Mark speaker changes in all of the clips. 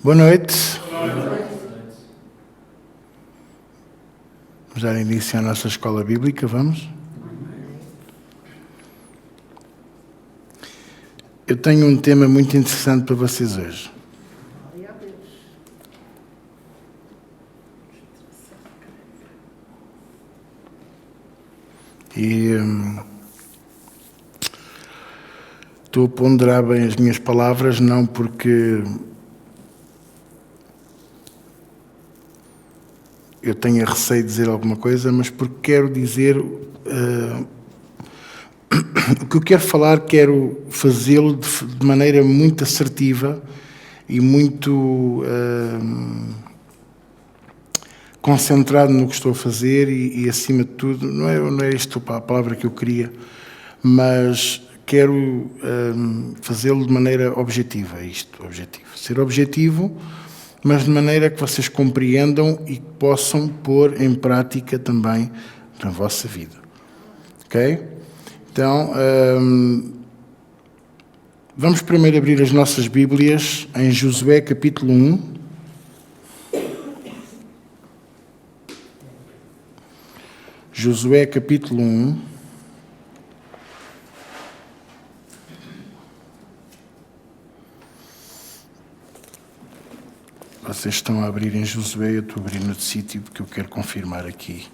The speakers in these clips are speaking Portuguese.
Speaker 1: Boa noite. Vamos dar início à nossa escola bíblica, vamos? Eu tenho um tema muito interessante para vocês hoje. E estou a ponderar bem as minhas palavras, não porque eu tenha receio de dizer alguma coisa, mas porque quero dizer o que eu quero falar, quero fazê-lo de maneira muito assertiva e muito concentrado no que estou a fazer e acima de tudo, não é isto a palavra que eu queria, mas quero fazê-lo de maneira objetiva, ser objetivo, mas de maneira que vocês compreendam e que possam pôr em prática também na vossa vida. Ok? Então, vamos primeiro abrir as nossas Bíblias em Josué capítulo 1. Josué capítulo 1. Vocês estão a abrir em Josué, eu estou a abrir no sítio porque eu quero confirmar aqui.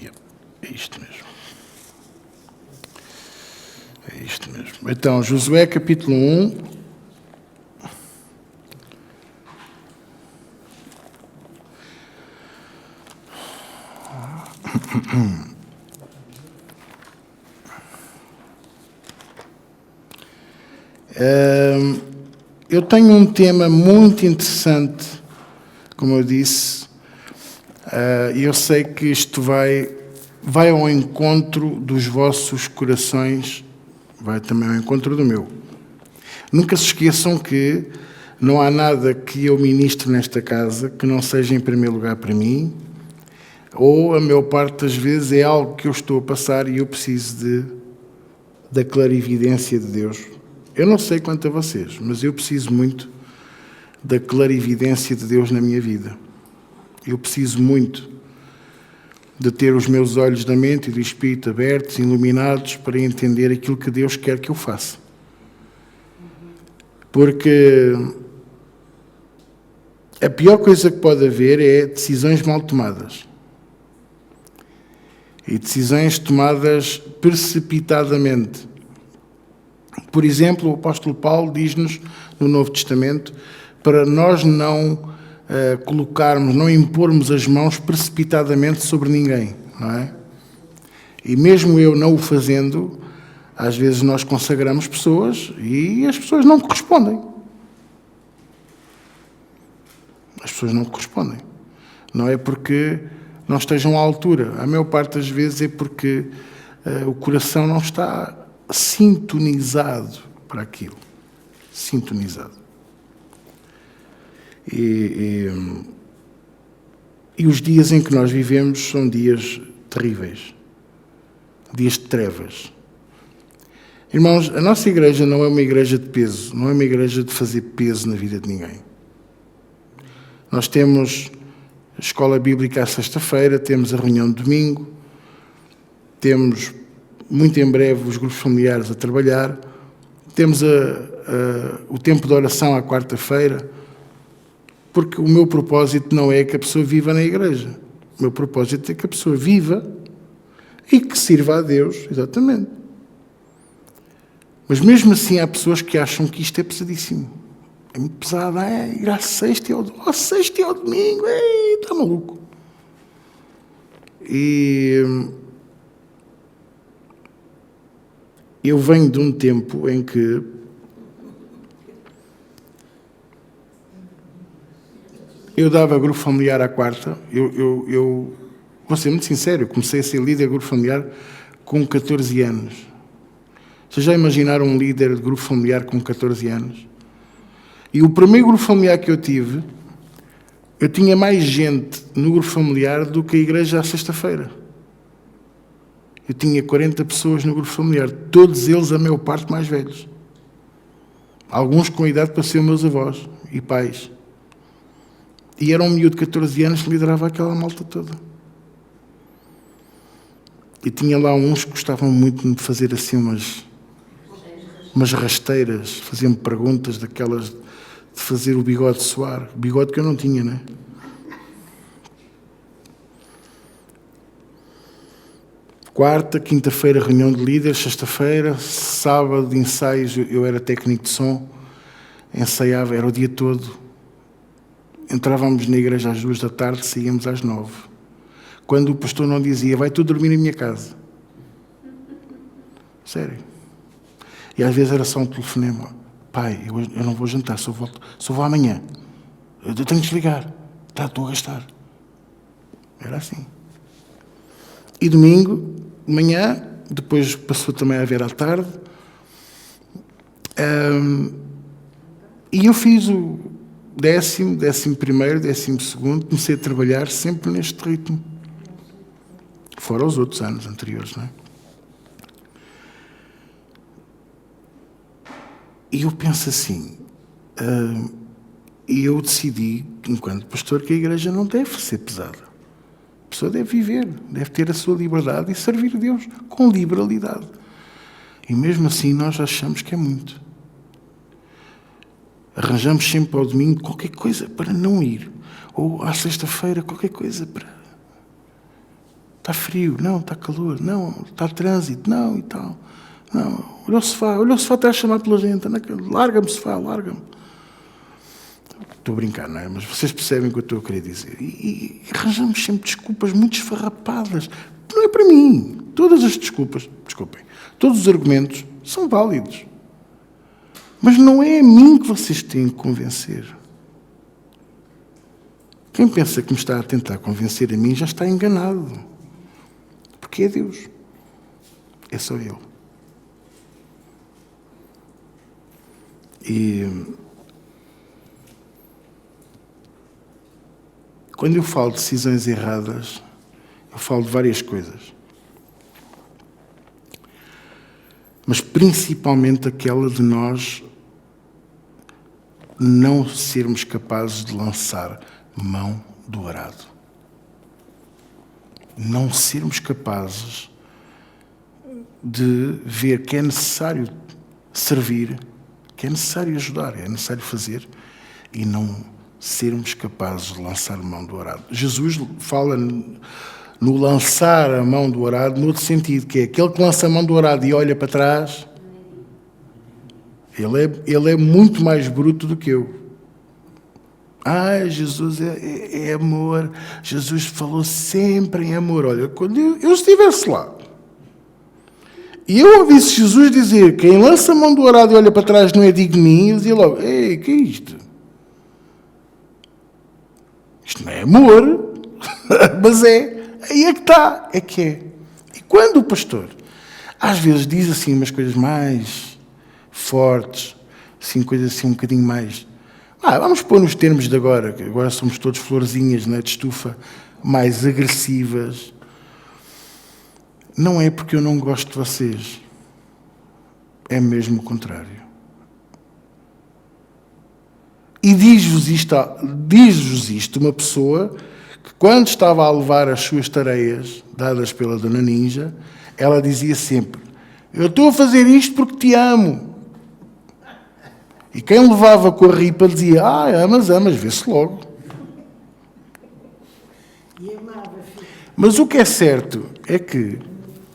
Speaker 1: É isto mesmo. É isto mesmo. Então, Josué capítulo 1. Eu tenho um tema muito interessante, como eu disse, e eu sei que isto vai ao encontro dos vossos corações, vai também ao encontro do meu. Nunca se esqueçam que não há nada que eu ministre nesta casa que não seja em primeiro lugar para mim, ou a maior parte das vezes é algo que eu estou a passar e eu preciso da clarividência de Deus. Eu não sei quanto a vocês, mas eu preciso muito da clarividência de Deus na minha vida. Eu preciso muito de ter os meus olhos da mente e do espírito abertos, iluminados, para entender aquilo que Deus quer que eu faça. Porque a pior coisa que pode haver é decisões mal tomadas. E decisões tomadas precipitadamente. Por exemplo, o apóstolo Paulo diz-nos no Novo Testamento para nós não colocarmos, não impormos as mãos precipitadamente sobre ninguém, não é? E mesmo eu não o fazendo, às vezes nós consagramos pessoas e as pessoas não correspondem. As pessoas não correspondem. Não é porque não estejam à altura. A maior parte das vezes é porque o coração não está sintonizado para aquilo. Sintonizado. E os dias em que nós vivemos são dias terríveis. Dias de trevas. Irmãos, a nossa igreja não é uma igreja de peso. Não é uma igreja de fazer peso na vida de ninguém. Nós temos a escola bíblica à sexta-feira, temos a reunião de domingo, temos muito em breve os grupos familiares a trabalhar, temos o tempo de oração à quarta-feira, porque o meu propósito não é que a pessoa viva na igreja. O meu propósito é que a pessoa viva e que sirva a Deus, exatamente. Mas mesmo assim há pessoas que acham que isto é pesadíssimo. É muito pesado, ir à sexta e ao domingo, está maluco. E eu venho de um tempo em que eu dava grupo familiar à quarta. Eu vou ser muito sincero, eu comecei a ser líder de grupo familiar com 14 anos. Vocês já imaginaram um líder de grupo familiar com 14 anos? E o primeiro grupo familiar que eu tive, eu tinha mais gente no grupo familiar do que a igreja à sexta-feira. Eu tinha 40 pessoas no grupo familiar, todos eles, a maior parte, mais velhos. Alguns com idade para ser meus avós e pais. E era um miúdo de 14 anos que liderava aquela malta toda. E tinha lá uns que gostavam muito de fazer assim umas rasteiras, faziam-me perguntas daquelas de fazer o bigode soar. O bigode que eu não tinha, né? Quarta, quinta-feira, reunião de líderes, sexta-feira, sábado de ensaios, eu era técnico de som, ensaiava, era o dia todo. Entrávamos na igreja às 2 da tarde, saíamos às 9. Quando o pastor não dizia, vai tu dormir na minha casa. Sério. E às vezes era só um telefonema. Pai, eu não vou jantar, só vou amanhã. Eu tenho que desligar. Estou a gastar. Era assim. E domingo, de manhã, depois passou também a haver à tarde. E eu fiz o 10º, 11º, 12º, comecei a trabalhar sempre neste ritmo. Fora os outros anos anteriores, não é? E eu penso assim, e eu decidi, enquanto pastor, que a igreja não deve ser pesada. A pessoa deve viver, deve ter a sua liberdade e servir a Deus com liberalidade. E mesmo assim nós achamos que é muito. Arranjamos sempre ao domingo qualquer coisa para não ir. Ou à sexta-feira qualquer coisa para... Está frio, não, está calor, não, está trânsito, não e tal. Não, olha o sofá está a chamar pela gente, larga-me sofá, larga-me. Estou a brincar, não é? Mas vocês percebem o que eu estou a querer dizer. E arranjamos sempre desculpas muito esfarrapadas. Não é para mim. Todas as desculpas, desculpem, todos os argumentos são válidos. Mas não é a mim que vocês têm que convencer. Quem pensa que me está a tentar convencer a mim já está enganado. Porque é Deus. É só Ele. E quando eu falo de decisões erradas, eu falo de várias coisas. Mas principalmente aquela de nós não sermos capazes de lançar mão do arado. Não sermos capazes de ver que é necessário servir, que é necessário ajudar, é necessário fazer, e não sermos capazes de lançar mão do arado. Jesus fala no lançar a mão do arado no outro sentido, que é aquele que lança a mão do arado e olha para trás, ele é muito mais bruto do que eu. Jesus é amor. Jesus falou sempre em amor. Olha, quando eu estivesse lá e eu ouvisse Jesus dizer quem lança a mão do arado e olha para trás não é digno de mim, eu dizia logo, ei, que é isto? Isto não é amor, mas é. Aí é que está, é que é. E quando o pastor às vezes diz assim umas coisas mais fortes, assim, coisas assim um bocadinho mais... vamos pôr nos termos de agora, que agora somos todos florzinhas, né, de estufa, mais agressivas. Não é porque eu não gosto de vocês. É mesmo o contrário. E diz-vos isto uma pessoa que, quando estava a levar as suas tareias, dadas pela Dona Ninja, ela dizia sempre, eu estou a fazer isto porque te amo. E quem levava com a ripa dizia, amas, vê-se logo. Mas o que é certo é que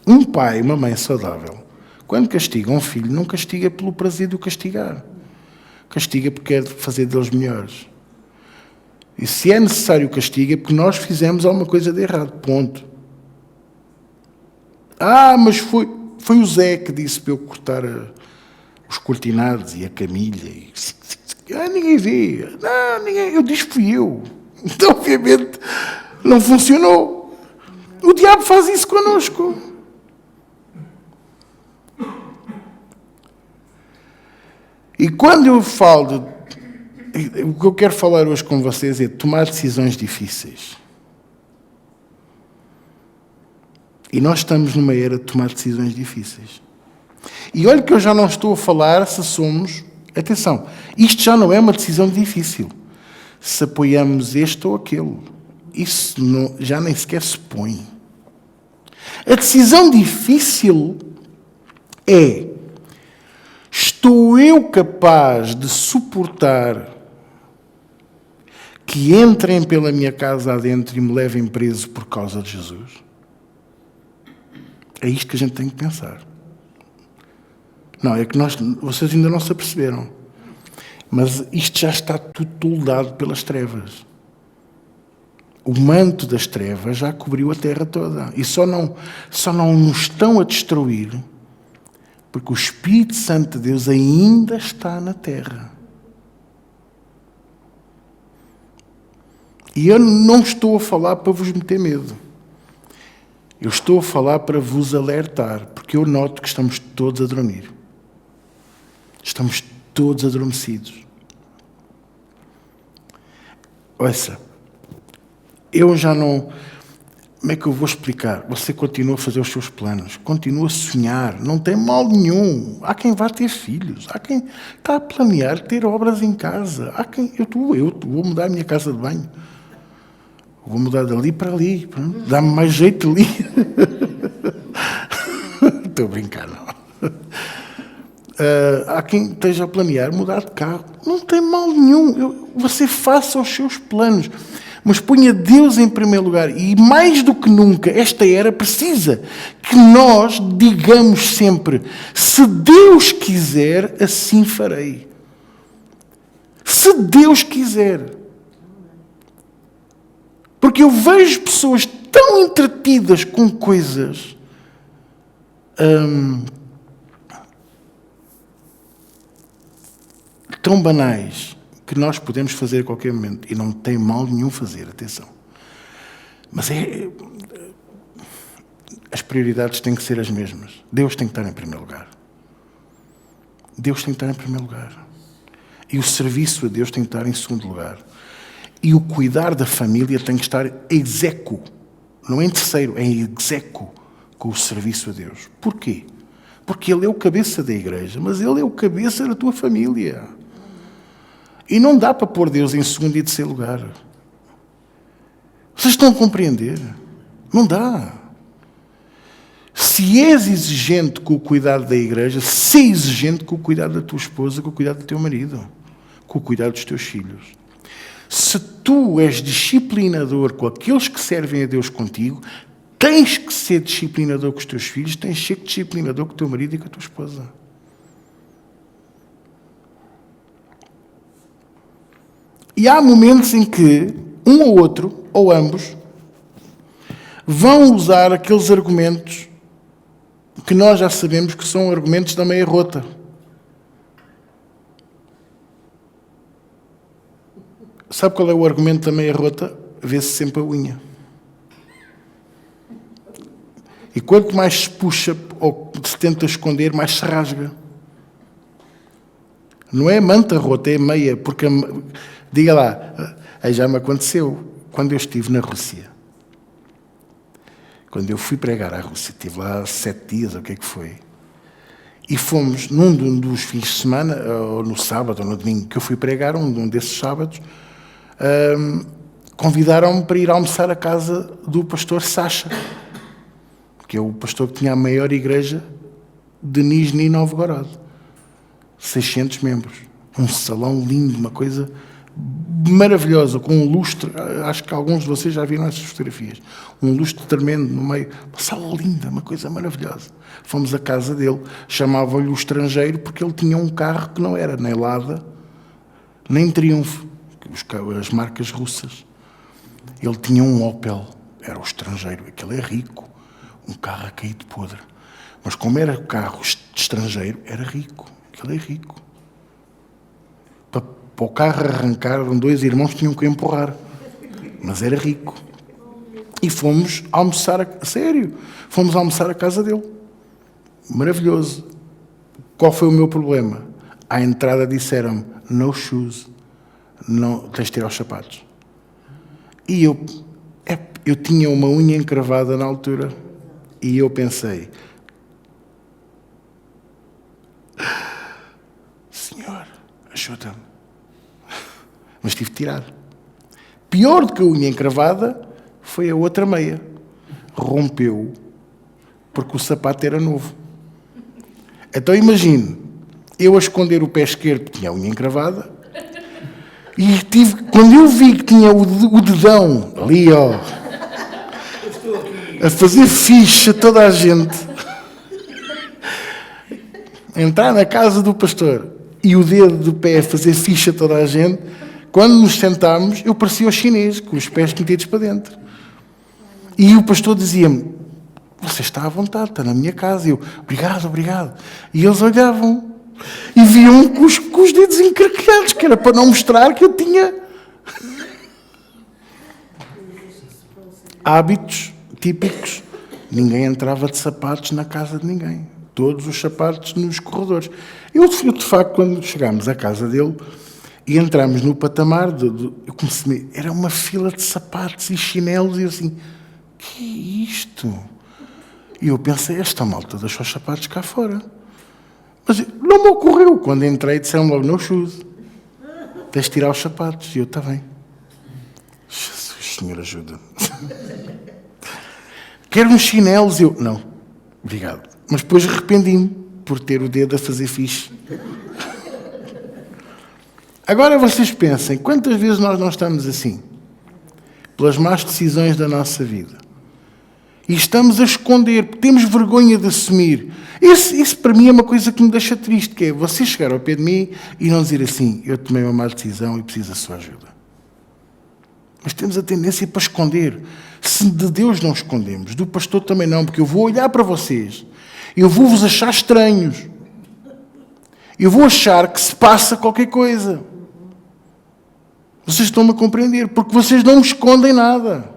Speaker 1: um pai e uma mãe saudável, quando castiga um filho, não castiga pelo prazer de o castigar. Castiga porque quer fazer deles melhores. E se é necessário castigo, é porque nós fizemos alguma coisa de errado. Ponto. Mas foi o Zé que disse para eu cortar os cortinados e a camilha. Ninguém vê. Não, ninguém. Eu disse que fui eu. Então, obviamente, não funcionou. O diabo faz isso connosco. E quando eu falo o que eu quero falar hoje com vocês é de tomar decisões difíceis. E nós estamos numa era de tomar decisões difíceis. E olha que eu já não estou a falar se somos Atenção, isto já não é uma decisão difícil. Se apoiamos este ou aquele. Isso já nem sequer se põe. A decisão difícil é: estou eu capaz de suportar que entrem pela minha casa adentro e me levem preso por causa de Jesus? É isto que a gente tem que pensar. Não, é que vocês ainda não se aperceberam. Mas isto já está tudo toldado pelas trevas. O manto das trevas já cobriu a terra toda. E só não nos estão a destruir porque o Espírito Santo de Deus ainda está na terra. E eu não estou a falar para vos meter medo. Eu estou a falar para vos alertar, porque eu noto que estamos todos a dormir. Estamos todos adormecidos. Ouça, eu já não... Como é que eu vou explicar? Você continua a fazer os seus planos, continua a sonhar, não tem mal nenhum. Há quem vá ter filhos, há quem está a planear ter obras em casa. Há quem... Eu vou mudar a minha casa de banho. Vou mudar dali para ali. Dá-me mais jeito ali. Estou a brincar, não. Há quem esteja a planear mudar de carro. Não tem mal nenhum. Você faça os seus planos. Mas ponha Deus em primeiro lugar. E mais do que nunca, esta era precisa que nós digamos sempre: se Deus quiser, assim farei. Se Deus quiser. Porque eu vejo pessoas tão entretidas com coisas tão banais que nós podemos fazer a qualquer momento. E não tem mal nenhum fazer, atenção. Mas as prioridades têm que ser as mesmas. Deus tem que estar em primeiro lugar. Deus tem que estar em primeiro lugar. E o serviço a Deus tem que estar em segundo lugar. E o cuidar da família tem que estar ex aequo, não é em terceiro, é em ex aequo com o serviço a Deus. Porquê? Porque Ele é o cabeça da igreja, mas Ele é o cabeça da tua família. E não dá para pôr Deus em segundo e terceiro lugar. Vocês estão a compreender? Não dá. Se és exigente com o cuidado da igreja, se exigente com o cuidado da tua esposa, com o cuidado do teu marido, com o cuidado dos teus filhos. Se tu és disciplinador com aqueles que servem a Deus contigo, tens que ser disciplinador com os teus filhos, tens que ser disciplinador com o teu marido e com a tua esposa. E há momentos em que um ou outro, ou ambos, vão usar aqueles argumentos que nós já sabemos que são argumentos da meia rota. Sabe qual é o argumento da meia rota? Vê-se sempre a unha. E quanto mais se puxa ou se tenta esconder, mais se rasga. Não é manta rota, é meia. Porque, diga lá, aí já me aconteceu. Quando eu estive na Rússia. Quando eu fui pregar à Rússia, estive lá 7 dias, ou o que é que foi. E fomos, num dos fins de semana, ou no sábado ou no domingo, que eu fui pregar, um desses sábados, convidaram-me para ir almoçar à casa do pastor Sacha, que é o pastor que tinha a maior igreja de Nizhny Novgorod. 600 membros. Um salão lindo, uma coisa maravilhosa, com um lustre. Acho que alguns de vocês já viram essas fotografias. Um lustre tremendo no meio. Uma sala linda, uma coisa maravilhosa. Fomos à casa dele. Chamavam-lhe o estrangeiro porque ele tinha um carro que não era nem Lada, nem Triumph. As marcas russas. Ele tinha um Opel, era o estrangeiro, aquele é rico, um carro a cair de podre. Mas como era carro estrangeiro, era rico, aquele é rico. Para o carro arrancar, eram 2 irmãos que tinham que empurrar, mas era rico. E fomos almoçar, fomos almoçar à casa dele. Maravilhoso. Qual foi o meu problema? À entrada disseram-me, no shoes. Não, tens de tirar os sapatos. E eu tinha uma unha encravada na altura e eu pensei, Senhor, ajuda-me. Mas tive de tirar. Pior do que a unha encravada foi a outra meia. Rompeu, porque o sapato era novo. Então imagine, eu a esconder o pé esquerdo, que tinha a unha encravada, e quando eu vi que tinha o dedão ali, ó, a fazer ficha toda a gente, entrar na casa do pastor e o dedo do pé a fazer ficha toda a gente, quando nos sentámos, eu parecia o chinês, com os pés metidos para dentro. E o pastor dizia-me, você está à vontade, está na minha casa. E eu, obrigado, obrigado. E eles olhavam e viam com os dedos encraquilhados, que era para não mostrar que eu tinha hábitos típicos. Ninguém entrava de sapatos na casa de ninguém. Todos os sapatos nos corredores. Eu de facto, quando chegámos à casa dele e entramos no patamar, eu comecei, era uma fila de sapatos e chinelos, e eu assim, que é isto? E eu pensei, esta malta deixou os sapatos cá fora. Mas não me ocorreu. Quando entrei, disseram logo, no shoes. Tens de tirar os sapatos. E eu, está bem. Jesus, Senhor, ajuda-me. Quero uns chinelos. Eu, não, obrigado. Mas depois arrependi-me por ter o dedo a fazer fixe. Agora vocês pensem, quantas vezes nós não estamos assim? Pelas más decisões da nossa vida. E estamos a esconder, porque temos vergonha de assumir. Isso para mim é uma coisa que me deixa triste, que é você chegar ao pé de mim e não dizer assim, eu tomei uma má decisão e preciso da sua ajuda. Mas temos a tendência para esconder. Se de Deus não escondemos, do pastor também não, porque eu vou olhar para vocês, eu vou vos achar estranhos, eu vou achar que se passa qualquer coisa. Vocês estão-me a compreender, porque vocês não me escondem nada.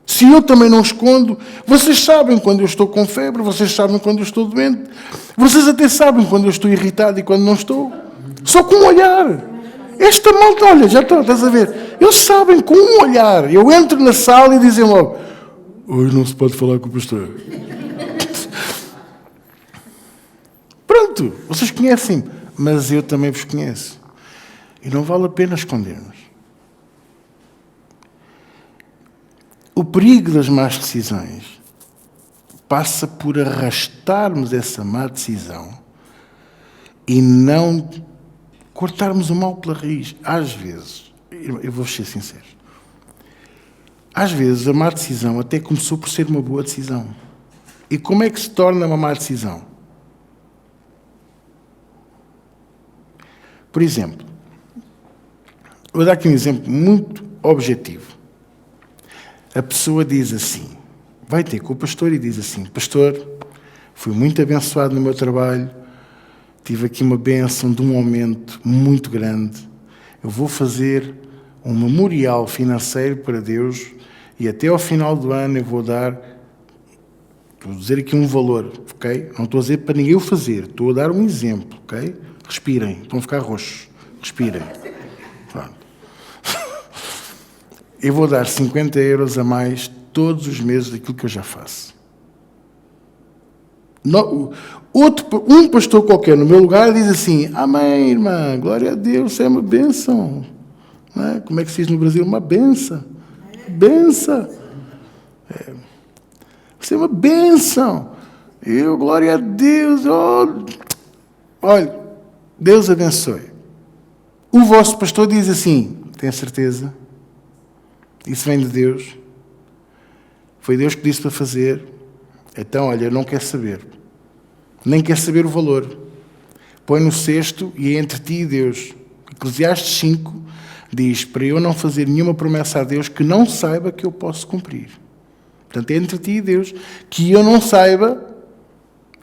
Speaker 1: Se eu também não escondo, vocês sabem quando eu estou com febre, vocês sabem quando eu estou doente, vocês até sabem quando eu estou irritado e quando não estou. Só com um olhar. Esta malta, olha, já estás a ver, eles sabem com um olhar. Eu entro na sala e dizem logo, hoje não se pode falar com o pastor. Pronto, vocês conhecem, mas eu também vos conheço. E não vale a pena escondermos. O perigo das más decisões passa por arrastarmos essa má decisão e não cortarmos o mal pela raiz. Às vezes, eu vou ser sincero, às vezes a má decisão até começou por ser uma boa decisão. E como é que se torna uma má decisão? Por exemplo, vou dar aqui um exemplo muito objetivo. A pessoa diz assim, vai ter com o pastor e diz assim, pastor, fui muito abençoado no meu trabalho, tive aqui uma bênção de um aumento muito grande, eu vou fazer um memorial financeiro para Deus e até ao final do ano eu vou dizer aqui um valor, ok? Não estou a dizer para ninguém o fazer, estou a dar um exemplo, ok? Respirem, estão a ficar roxos, respirem. Pronto. Eu vou dar 50 euros a mais todos os meses daquilo que eu já faço. Um pastor qualquer no meu lugar diz assim, amém, irmã, glória a Deus, isso é uma bênção. Não é? Como é que se diz no Brasil? Uma bênção. Bênção. Isso é uma bênção. Eu, glória a Deus. Oh. Olha, Deus abençoe. O vosso pastor diz assim, tem certeza? Isso vem de Deus. Foi Deus que disse para fazer. Então, olha, não quer saber. Nem quer saber o valor. Põe no cesto e é entre ti e Deus. Eclesiastes 5 diz, para eu não fazer nenhuma promessa a Deus que não saiba que eu posso cumprir. Portanto, é entre ti e Deus que eu não saiba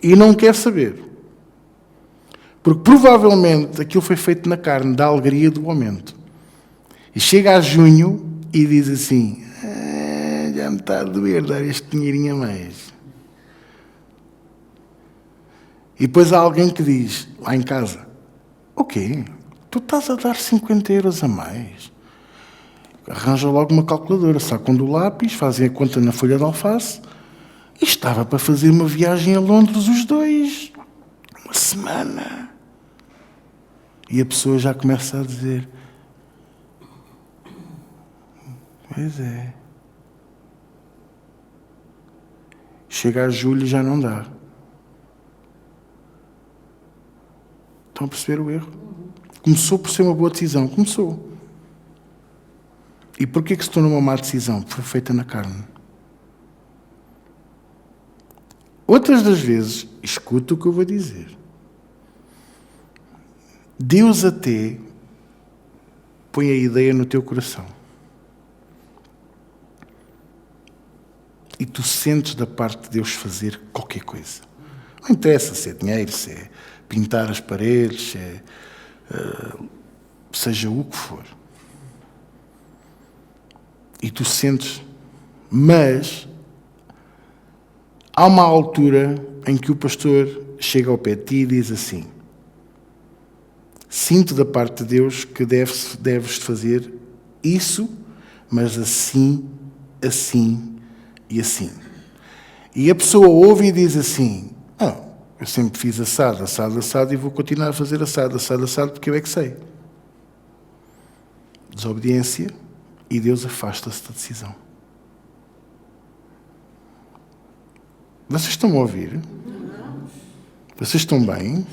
Speaker 1: e não quero saber. Porque provavelmente aquilo foi feito na carne, da alegria do momento. E chega a junho e diz assim, já me está a doer dar este dinheirinho a mais. E depois há alguém que diz, lá em casa, o quê? Tu estás a dar 50 euros a mais? Arranja logo uma calculadora, sacam do lápis, fazem a conta na folha de alface e estava para fazer uma viagem a Londres os dois. Uma semana. E a pessoa já começa a dizer: pois é. Chega a julho e já não dá. Estão a perceber o erro? Começou por ser uma boa decisão. Começou. E porquê que se tornou uma má decisão? Foi feita na carne. Outras das vezes, escuta o que eu vou dizer. Deus até põe a ideia no teu coração. E tu sentes da parte de Deus fazer qualquer coisa. Não interessa se é dinheiro, se é pintar as paredes, se é, seja o que for. E tu sentes, mas há uma altura em que o pastor chega ao pé de ti e diz assim: sinto da parte de Deus que deves fazer isso, mas assim, assim e assim. E a pessoa ouve e diz assim: eu sempre fiz assado, assado, assado e vou continuar a fazer assado, assado, assado porque eu é que sei. Desobediência, e Deus afasta-se da decisão. Vocês estão a ouvir? Vocês estão bem?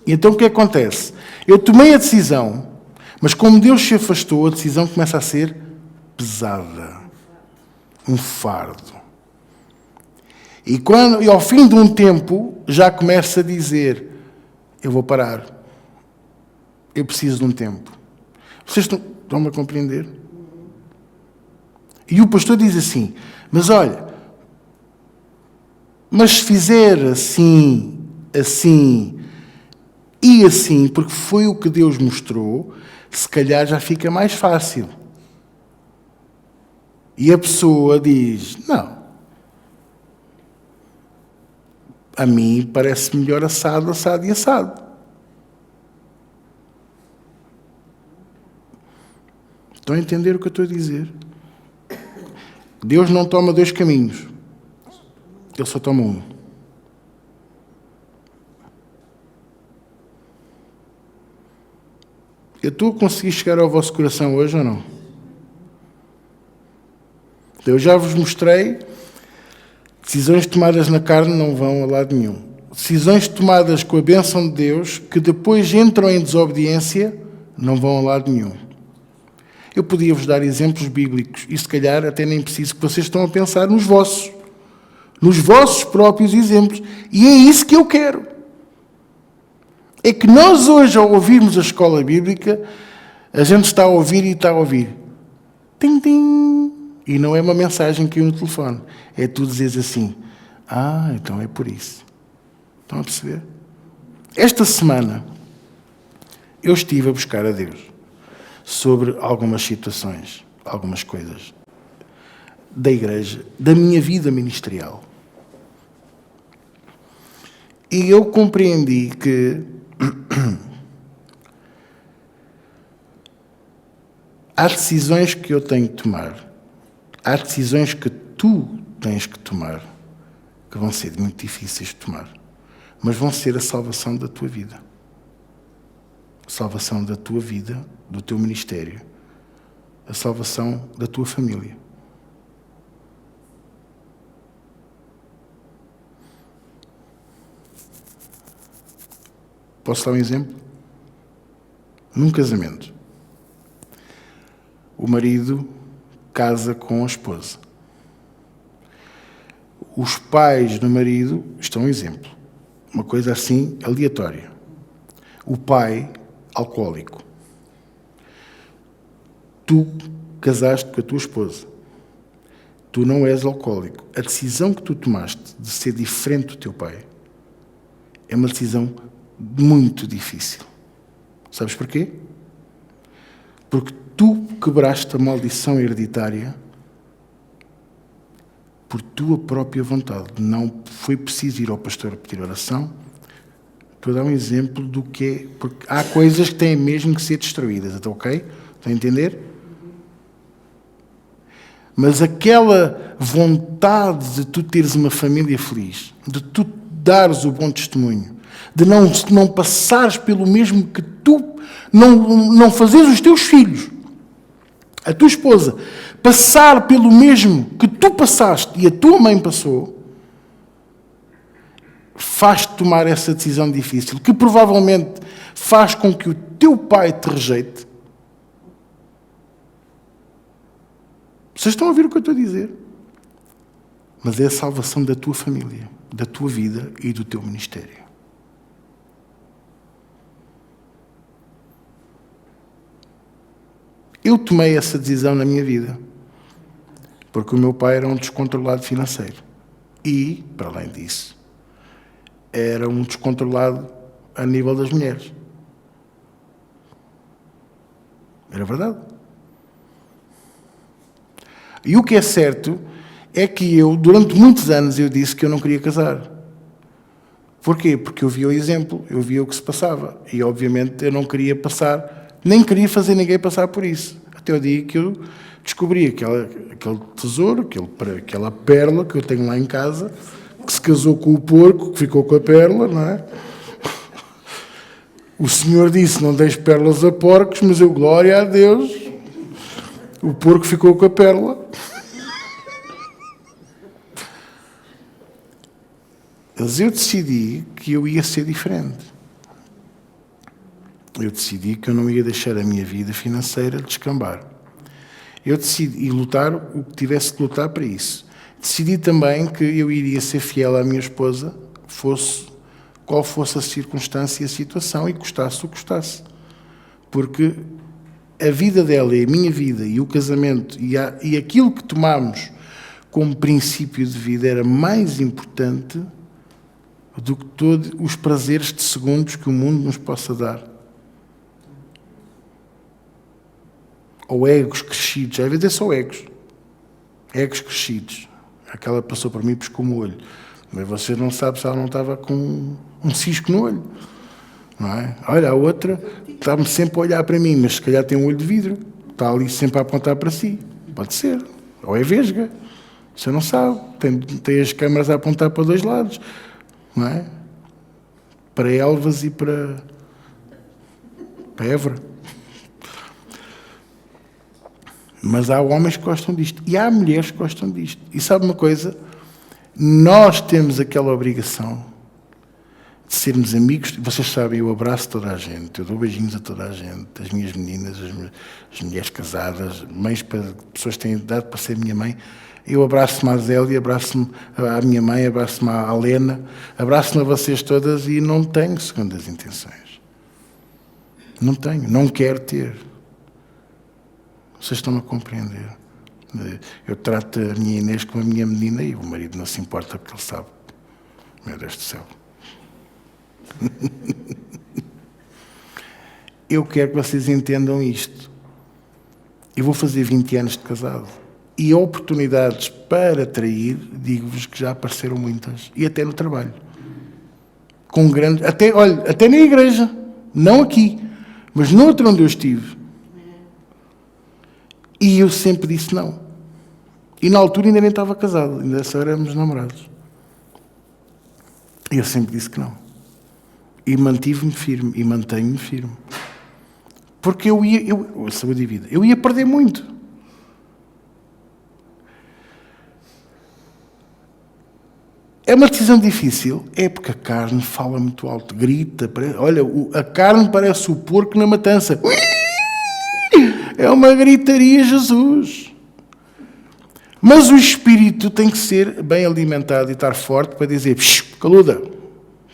Speaker 1: E então o que acontece? Eu tomei a decisão, mas como Deus se afastou, a decisão começa a ser pesada. Um fardo. E ao fim de um tempo, já começa a dizer: eu vou parar. Eu preciso de um tempo. Vocês estão-me a compreender? E o pastor diz assim: mas olha, mas se fizer assim, assim e assim, porque foi o que Deus mostrou, se calhar já fica mais fácil. E a pessoa diz: não, a mim parece melhor assado, assado e assado. Estão a entender o que eu estou a dizer? Deus não toma dois caminhos. Ele só toma um. Eu estou a conseguir chegar ao vosso coração hoje ou não? Eu já vos mostrei, decisões tomadas na carne não vão a lado nenhum. Decisões tomadas com a bênção de Deus, que depois entram em desobediência, não vão a lado nenhum. Eu podia vos dar exemplos bíblicos, e se calhar até nem preciso, que vocês estão a pensar nos vossos próprios exemplos. E é isso que eu quero. É que nós hoje, ao ouvirmos a escola bíblica, a gente está a ouvir e está a ouvir. Tim, tim. E não é uma mensagem que no telefone. É tu dizeres assim: então é por isso. Estão a perceber? Esta semana, eu estive a buscar a Deus sobre algumas situações, algumas coisas da igreja, da minha vida ministerial. E eu compreendi que há decisões que eu tenho de tomar, há decisões que tu tens que tomar, que vão ser muito difíceis de tomar, mas vão ser a salvação da tua vida. A salvação da tua vida, do teu ministério, a salvação da tua família. Posso dar um exemplo? Num casamento, o marido casa com a esposa. Os pais do marido, isto é um exemplo, uma coisa assim aleatória. O pai, alcoólico. Tu casaste com a tua esposa. Tu não és alcoólico. A decisão que tu tomaste de ser diferente do teu pai é uma decisão muito difícil. Sabes porquê? Porque tu quebraste a maldição hereditária por tua própria vontade. Não foi preciso ir ao pastor a pedir oração. Estou a dar um exemplo do que é, porque há coisas que têm mesmo que ser destruídas, então, ok? Estão a entender? Mas aquela vontade de tu teres uma família feliz, de tu dares o bom testemunho, de não passares pelo mesmo que tu, não fazeres os teus filhos, a tua esposa, passar pelo mesmo que tu passaste e a tua mãe passou, faz-te tomar essa decisão difícil, que provavelmente faz com que o teu pai te rejeite. Vocês estão a ouvir o que eu estou a dizer? Mas é a salvação da tua família, da tua vida e do teu ministério. Eu tomei essa decisão na minha vida, porque o meu pai era um descontrolado financeiro. E, para além disso, era um descontrolado a nível das mulheres. Era verdade. E o que é certo é que eu, durante muitos anos, eu disse que eu não queria casar. Porquê? Porque eu via o exemplo, eu via o que se passava. E, obviamente, eu não queria passar, nem queria fazer ninguém passar por isso. Até o dia que eu descobri aquele tesouro, aquela pérola que eu tenho lá em casa, que se casou com o porco, que ficou com a pérola, não é? O Senhor disse, não deis pérolas a porcos, mas eu, glória a Deus, o porco ficou com a pérola. Mas eu decidi que eu ia ser diferente. Eu decidi que eu não ia deixar a minha vida financeira descambar. Eu decidi lutar o que tivesse que lutar para isso. Decidi também que eu iria ser fiel à minha esposa, qual fosse a circunstância e a situação, e custasse o que custasse. Porque a vida dela e a minha vida e o casamento e aquilo que tomámos como princípio de vida era mais importante do que todos os prazeres de segundos que o mundo nos possa dar. Ou egos crescidos. Às vezes é só egos. Egos crescidos. Aquela passou por mim e pescou-me o olho. Mas você não sabe se ela não estava com um cisco no olho. Não é? Olha, a outra está-me sempre a olhar para mim, mas se calhar tem um olho de vidro. Está ali sempre a apontar para si. Pode ser. Ou é vesga. Você não sabe. Tem as câmaras a apontar para dois lados. Não é? Para Elvas e para Évora. Mas há homens que gostam disto. E há mulheres que gostam disto. E sabe uma coisa? Nós temos aquela obrigação de sermos amigos. Vocês sabem, eu abraço toda a gente. Eu dou beijinhos a toda a gente. As minhas meninas, as mulheres casadas, mães para pessoas que têm idade para ser minha mãe. Eu abraço-me à Zélia, abraço-me à minha mãe, abraço-me à Helena, abraço-me a vocês todas e não tenho segundas intenções. Não tenho, não quero ter. Vocês estão a compreender. Eu trato a minha Inês como a minha menina e o marido não se importa porque ele sabe. Meu Deus do céu. Eu quero que vocês entendam isto. Eu vou fazer 20 anos de casado. E oportunidades para trair, digo-vos que já apareceram muitas. E até no trabalho. Com grande, até na igreja. Não aqui. Mas noutra onde eu estive. E eu sempre disse não. E na altura ainda nem estava casado. Ainda só éramos namorados. E eu sempre disse que não. E mantive-me firme. E mantenho-me firme. Porque saúde e vida, eu ia perder muito. É uma decisão difícil? É porque a carne fala muito alto, grita. Olha, a carne parece o porco na matança. É uma gritaria, Jesus. Mas o espírito tem que ser bem alimentado e estar forte para dizer, caluda,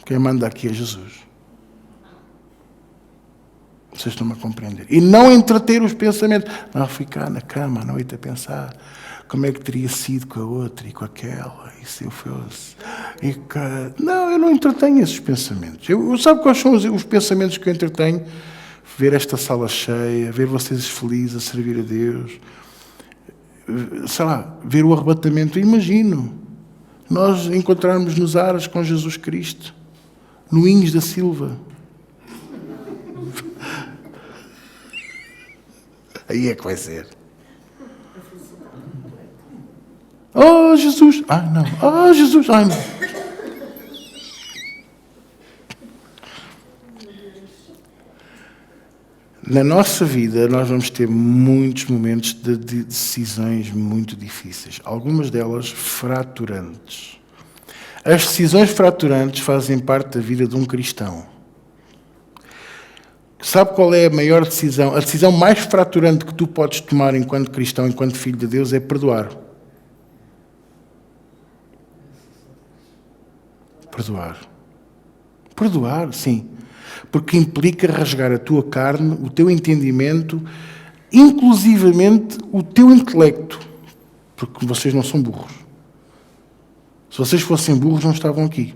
Speaker 1: quem manda aqui é Jesus. Vocês estão-me a compreender. E não entreter os pensamentos. Não, ficar na cama à noite a pensar como é que teria sido com a outra e com aquela, e se eu fosse. Não, eu não entretenho esses pensamentos. Sabe quais são os pensamentos que eu entretenho? Ver esta sala cheia, ver vocês felizes a servir a Deus, sei lá, ver o arrebatamento. Imagino nós encontrarmos nos ares com Jesus Cristo, no Inhos da Silva. Aí é que vai ser. Oh, Jesus! Ai, não! Oh, Jesus! Ai, não! Na nossa vida, nós vamos ter muitos momentos de decisões muito difíceis. Algumas delas fraturantes. As decisões fraturantes fazem parte da vida de um cristão. Sabe qual é a maior decisão? A decisão mais fraturante que tu podes tomar enquanto cristão, enquanto filho de Deus, é perdoar. Perdoar. Perdoar, sim. Porque implica rasgar a tua carne, o teu entendimento, inclusivamente o teu intelecto. Porque vocês não são burros. Se vocês fossem burros, não estavam aqui.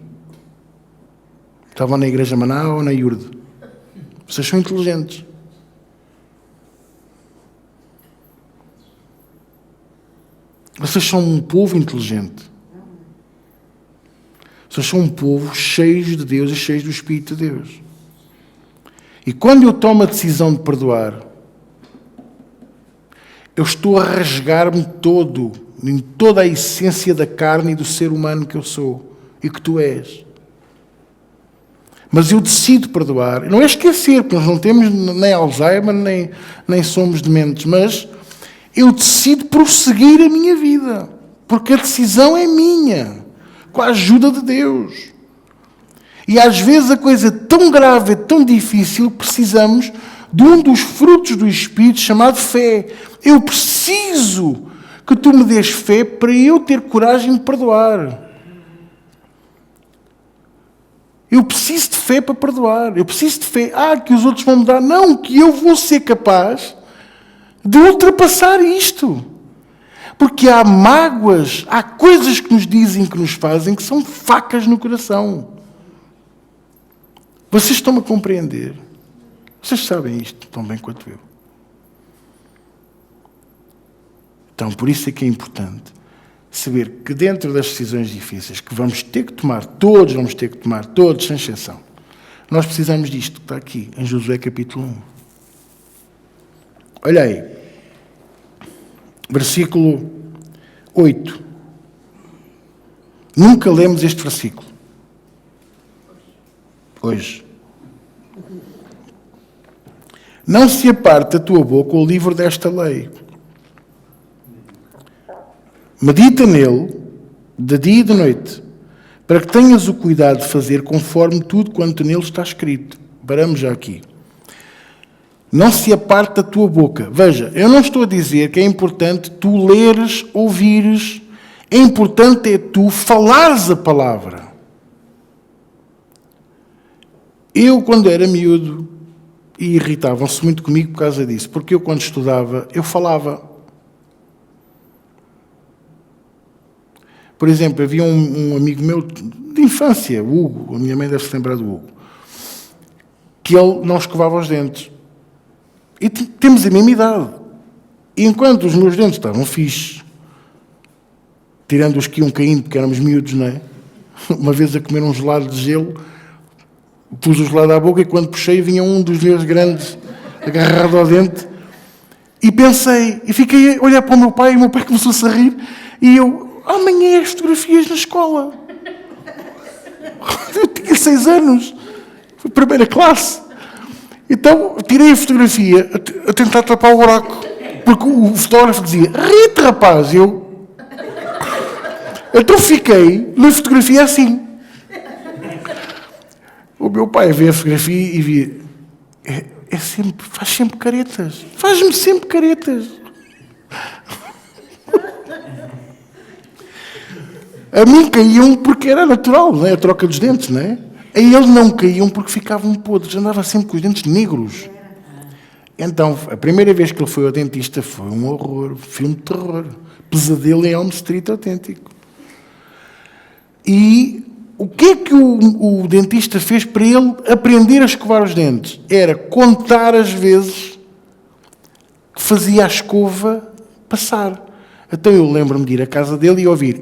Speaker 1: Estavam na Igreja Maná ou na Iurde. Vocês são inteligentes. Vocês são um povo inteligente. Vocês são um povo cheio de Deus e cheio do Espírito de Deus. E quando eu tomo a decisão de perdoar, eu estou a rasgar-me todo, em toda a essência da carne e do ser humano que eu sou e que tu és. Mas eu decido perdoar. Não é esquecer, porque nós não temos nem Alzheimer, nem somos dementes, mas eu decido prosseguir a minha vida, porque a decisão é minha, com a ajuda de Deus. E às vezes a coisa é tão grave, é tão difícil, precisamos de um dos frutos do Espírito chamado fé. Eu preciso que tu me dês fé para eu ter coragem de perdoar. Eu preciso de fé para perdoar. Eu preciso de fé. Que os outros vão me dar. Não, que eu vou ser capaz de ultrapassar isto. Porque há mágoas, há coisas que nos dizem, que nos fazem, que são facas no coração. Vocês estão-me a compreender? Vocês sabem isto tão bem quanto eu. Então, por isso é que é importante saber que dentro das decisões difíceis que vamos ter que tomar, todos, sem exceção, nós precisamos disto que está aqui, em Josué capítulo 1. Olha aí, versículo 8. Nunca lemos este versículo. Hoje. Não se aparte da tua boca o livro desta lei. Medita nele, de dia e de noite, para que tenhas o cuidado de fazer conforme tudo quanto nele está escrito. Paramos já aqui. Não se aparte da tua boca. Veja, eu não estou a dizer que é importante tu leres, ouvires. É importante é tu falares a palavra. Eu, quando era miúdo, e irritavam-se muito comigo por causa disso, porque eu, quando estudava, eu falava. Por exemplo, havia um amigo meu de infância, o Hugo, a minha mãe deve se lembrar do Hugo, que ele não escovava os dentes. E temos a mesma idade. E enquanto os meus dentes estavam fixes, tirando os que iam caindo, porque éramos miúdos, não é? Uma vez a comer um gelado de gelo, pus o gelado à boca e quando puxei vinha um dos meus grandes agarrado ao dente. E pensei, e fiquei a olhar para o meu pai, e o meu pai começou-se a rir, e eu, amanhã é as fotografias na escola. Eu tinha 6 anos, foi a primeira classe. Então tirei a fotografia a tentar tapar o buraco, porque o fotógrafo dizia, ri-te, rapaz. Então fiquei na fotografia assim. O meu pai vê a fotografia e via, faz sempre caretas. Faz-me sempre caretas. A mim caíam porque era natural, não é? A troca dos dentes, não é? A eles não caíam porque ficavam podres. Andava sempre com os dentes negros. Então, a primeira vez que ele foi ao dentista foi um horror, filme de terror. Pesadelo em Elm Street autêntico. E o que é que o dentista fez para ele aprender a escovar os dentes? Era contar as vezes que fazia a escova passar. Então eu lembro-me de ir à casa dele e ouvir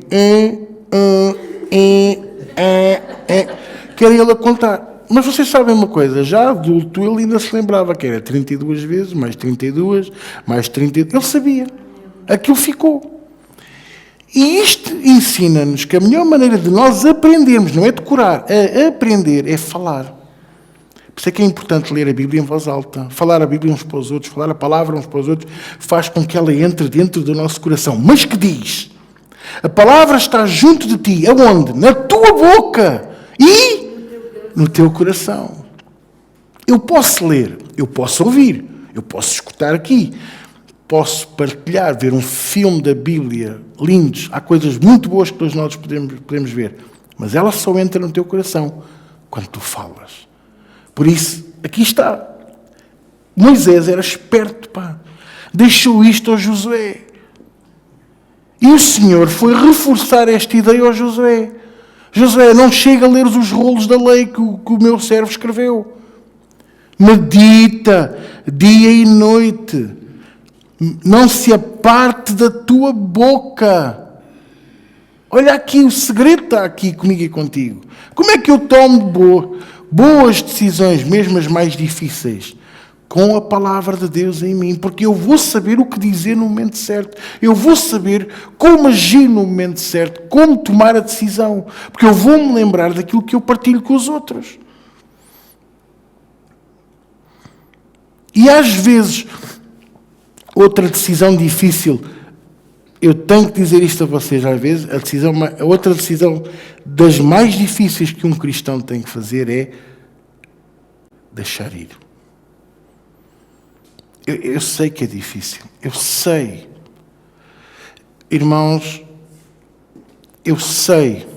Speaker 1: que era ele a contar. Mas vocês sabem uma coisa, já adulto ele ainda se lembrava que era 32 vezes, mais 32, mais 32. Ele sabia. Aquilo ficou. E isto ensina-nos que a melhor maneira de nós aprendermos, não é decorar, é aprender, é falar. Por isso é que é importante ler a Bíblia em voz alta, falar a Bíblia uns para os outros, falar a palavra uns para os outros, faz com que ela entre dentro do nosso coração. Mas que diz? A palavra está junto de ti, aonde? Na tua boca e no teu coração. Eu posso ler, eu posso ouvir, eu posso escutar aqui, posso partilhar, ver um filme da Bíblia, lindos, há coisas muito boas que todos nós podemos ver, mas ela só entra no teu coração quando tu falas. Por isso, aqui está. Moisés era esperto, pá. Deixou isto ao Josué. E o Senhor foi reforçar esta ideia ao Josué. Josué, não chega a ler os rolos da lei que o meu servo escreveu. Medita dia e noite. Não se aparte da tua boca. Olha aqui, o segredo está aqui comigo e contigo. Como é que eu tomo boas decisões, mesmo as mais difíceis? Com a palavra de Deus em mim, porque eu vou saber o que dizer no momento certo, eu vou saber como agir no momento certo, como tomar a decisão, porque eu vou me lembrar daquilo que eu partilho com os outros. E às vezes, outra decisão difícil, eu tenho que dizer isto a vocês, às vezes, a outra decisão das mais difíceis que um cristão tem que fazer é deixar ir. Eu sei que é difícil, eu sei. Irmãos, eu sei.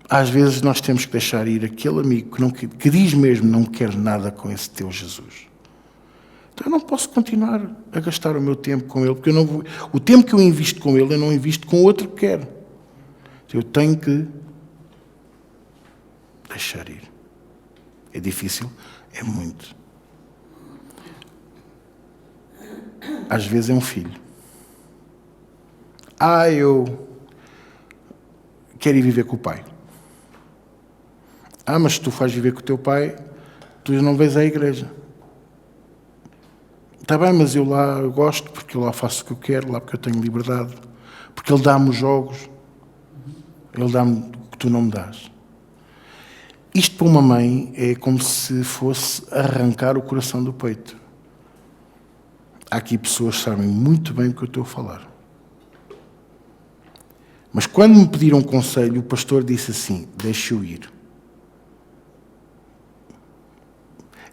Speaker 1: Às vezes nós temos que deixar ir aquele amigo que diz mesmo não quer nada com esse teu Jesus. Então eu não posso continuar a gastar o meu tempo com ele, porque o tempo que eu invisto com ele, eu não invisto com outro que quer. Eu tenho que deixar ir. É difícil? É muito. Às vezes é um filho. Eu quero ir viver com o pai. Mas se tu fazes viver com o teu pai, tu não vês a igreja. Está bem, mas eu lá gosto, porque eu lá faço o que eu quero, lá porque eu tenho liberdade. Porque ele dá-me os jogos. Ele dá-me o que tu não me dás. Isto para uma mãe é como se fosse arrancar o coração do peito. Há aqui pessoas que sabem muito bem o que eu estou a falar. Mas quando me pediram um conselho, o pastor disse assim, deixa-o ir.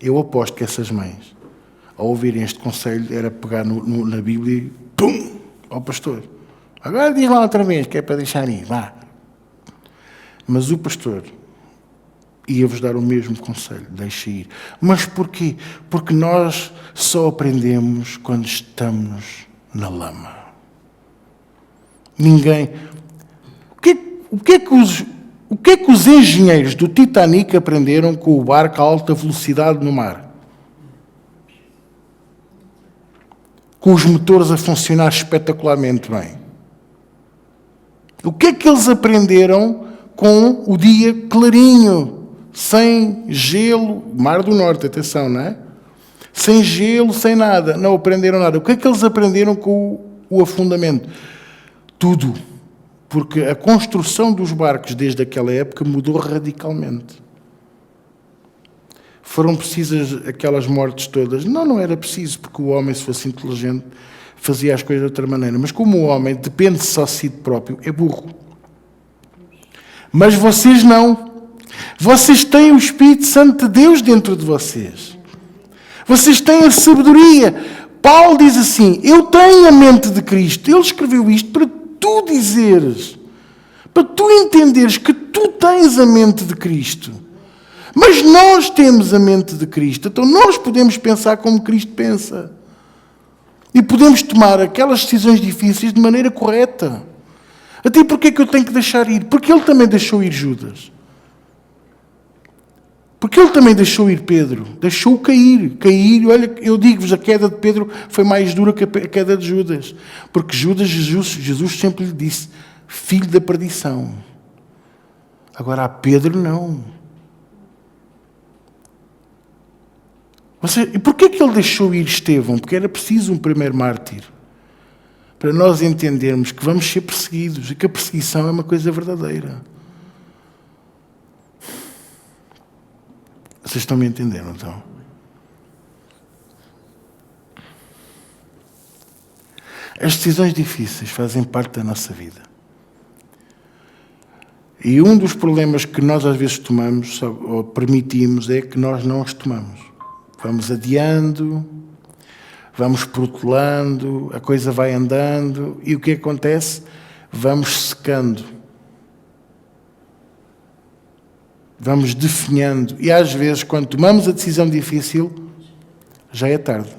Speaker 1: Eu aposto que essas mães, ao ouvirem este conselho, era pegar na Bíblia e pum, ao pastor. Agora diz lá outra vez, que é para deixar ir, vá. Mas o pastor ia-vos dar o mesmo conselho, deixa ir. Mas porquê? Porque nós só aprendemos quando estamos na lama. Ninguém... O que é que os engenheiros do Titanic aprenderam com o barco a alta velocidade no mar? Com os motores a funcionar espetacularmente bem. O que é que eles aprenderam com o dia clarinho, sem gelo, Mar do Norte, atenção, não é? Sem gelo, sem nada, não aprenderam nada. O que é que eles aprenderam com o afundamento? Tudo. Porque a construção dos barcos desde aquela época mudou radicalmente. Foram precisas aquelas mortes todas? Não era preciso, porque o homem, se fosse inteligente, fazia as coisas de outra maneira. Mas como o homem depende só de si próprio, é burro. Mas vocês não. Vocês têm o Espírito Santo de Deus dentro de vocês. Vocês têm a sabedoria. Paulo diz assim, eu tenho a mente de Cristo. Ele escreveu isto para tu dizeres, para tu entenderes que tu tens a mente de Cristo. Mas nós temos a mente de Cristo. Então nós podemos pensar como Cristo pensa. E podemos tomar aquelas decisões difíceis de maneira correta. Até porque é que eu tenho que deixar ir? Porque ele também deixou ir Judas. Porque ele também deixou ir Pedro. Deixou cair. Olha, eu digo-vos, a queda de Pedro foi mais dura que a queda de Judas. Porque Jesus sempre lhe disse, filho da perdição. Agora a Pedro não. E porquê que ele deixou ir Estevão? Porque era preciso um primeiro mártir. para nós entendermos que vamos ser perseguidos e que a perseguição é uma coisa verdadeira. Vocês estão me entendendo, então? As decisões difíceis fazem parte da nossa vida. E um dos problemas que nós às vezes tomamos, ou permitimos, é que nós não os tomamos. Vamos adiando, vamos protelando, a coisa vai andando, e o que acontece? Vamos secando. Vamos definhando. E às vezes, quando tomamos a decisão difícil, já é tarde.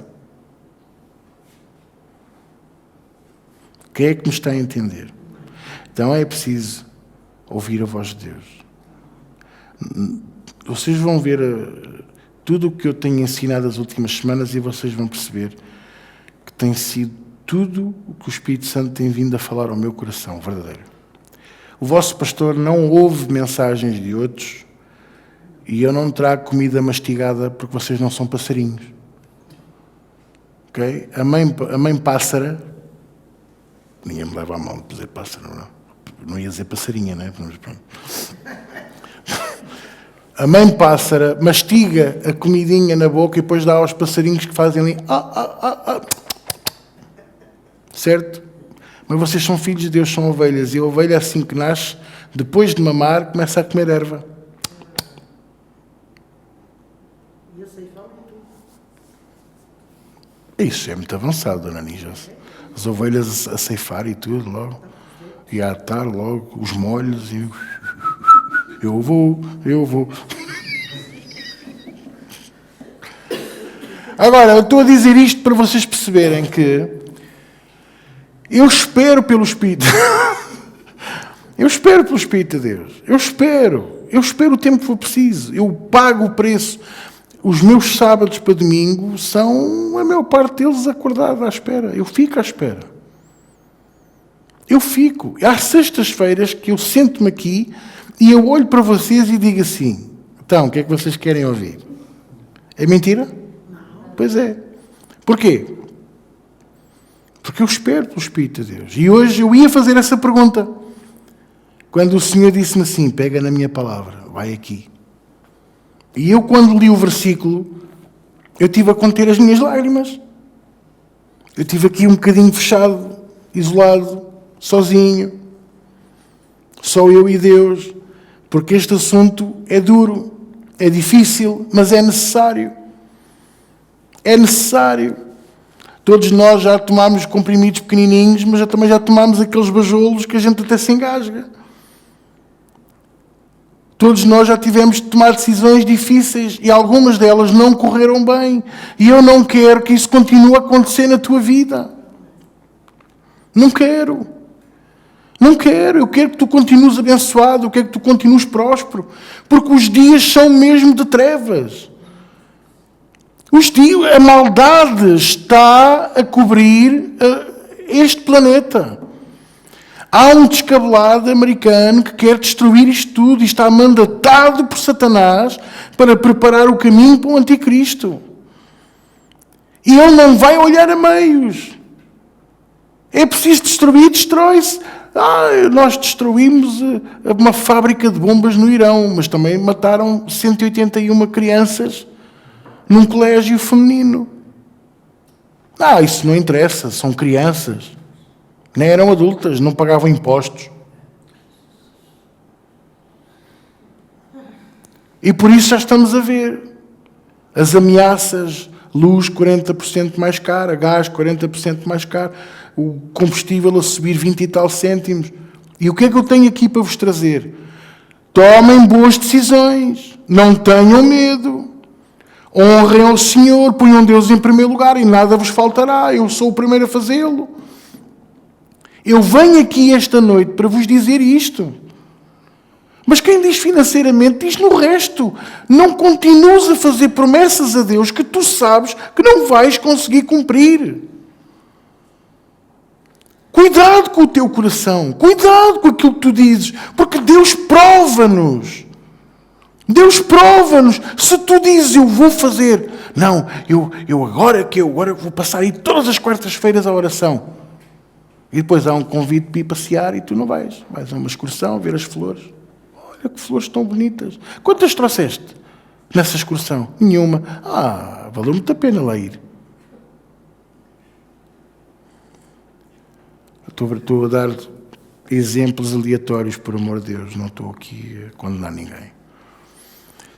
Speaker 1: Quem é que me está a entender? Então é preciso ouvir a voz de Deus. Vocês vão ver tudo o que eu tenho ensinado as últimas semanas e vocês vão perceber que tem sido tudo o que o Espírito Santo tem vindo a falar ao meu coração, verdadeiro. O vosso pastor não ouve mensagens de outros e eu não trago comida mastigada porque vocês não são passarinhos. Ok? A mãe pássara, ninguém me leva a mão de dizer pássaro, não. Não ia dizer passarinha, né? Mas pronto. A mãe pássara mastiga a comidinha na boca e depois dá aos passarinhos que fazem ali. Certo? Mas vocês são filhos de Deus, são ovelhas. E a ovelha, assim que nasce, depois de mamar, começa a comer erva. Isso é muito avançado, dona Nígia. As ovelhas a ceifar e tudo logo. E a atar logo os molhos e eu vou. Agora, eu estou a dizer isto para vocês perceberem que eu espero pelo Espírito. Eu espero pelo Espírito de Deus. Eu espero o tempo que for preciso. Eu pago o preço. Os meus sábados para domingo são a maior parte deles acordado à espera. Eu fico à espera. Eu fico. Há sextas-feiras que eu sento-me aqui e eu olho para vocês e digo assim, então, o que é que vocês querem ouvir? É mentira? Não. Pois é. Porquê? Porque eu espero pelo Espírito de Deus. E hoje eu ia fazer essa pergunta. Quando o Senhor disse-me assim, pega na minha palavra, vai aqui. E eu, quando li o versículo, eu tive a conter as minhas lágrimas. Eu tive aqui um bocadinho fechado, isolado, sozinho, só eu e Deus, porque este assunto é duro, é difícil, mas é necessário. É necessário. Todos nós já tomámos comprimidos pequenininhos, mas também já tomámos aqueles bajolos que a gente até se engasga. Todos nós já tivemos de tomar decisões difíceis e algumas delas não correram bem. E eu não quero que isso continue a acontecer na tua vida. Não quero. Não quero. Eu quero que tu continues abençoado. Eu quero que tu continues próspero. Porque os dias são mesmo de trevas. A maldade está a cobrir este planeta. Há um descabelado americano que quer destruir isto tudo e está mandatado por Satanás para preparar o caminho para o anticristo. E ele não vai olhar a meios. É preciso destruir, destrói-se. Nós destruímos uma fábrica de bombas no Irão, mas também mataram 181 crianças num colégio feminino. Isso não interessa, são crianças. Nem eram adultas, não pagavam impostos. E por isso já estamos a ver as ameaças, luz 40% mais cara, gás 40% mais caro, o combustível a subir 20 e tal cêntimos. E o que é que eu tenho aqui para vos trazer? Tomem boas decisões, não tenham medo, honrem ao Senhor, ponham Deus em primeiro lugar e nada vos faltará, eu sou o primeiro a fazê-lo. Eu venho aqui esta noite para vos dizer isto. Mas quem diz financeiramente, diz no resto. Não continues a fazer promessas a Deus que tu sabes que não vais conseguir cumprir. Cuidado com o teu coração. Cuidado com aquilo que tu dizes. Porque Deus prova-nos. Deus prova-nos. Se tu dizes, eu vou fazer. Não, eu agora vou passar aí todas as quartas-feiras à oração. E depois há um convite para ir passear e tu não vais. Vais a uma excursão, ver as flores. Olha que flores tão bonitas. Quantas trouxeste nessa excursão? Nenhuma. Valeu muito a pena lá ir. Estou a dar exemplos aleatórios, por amor de Deus. Não estou aqui a condenar ninguém.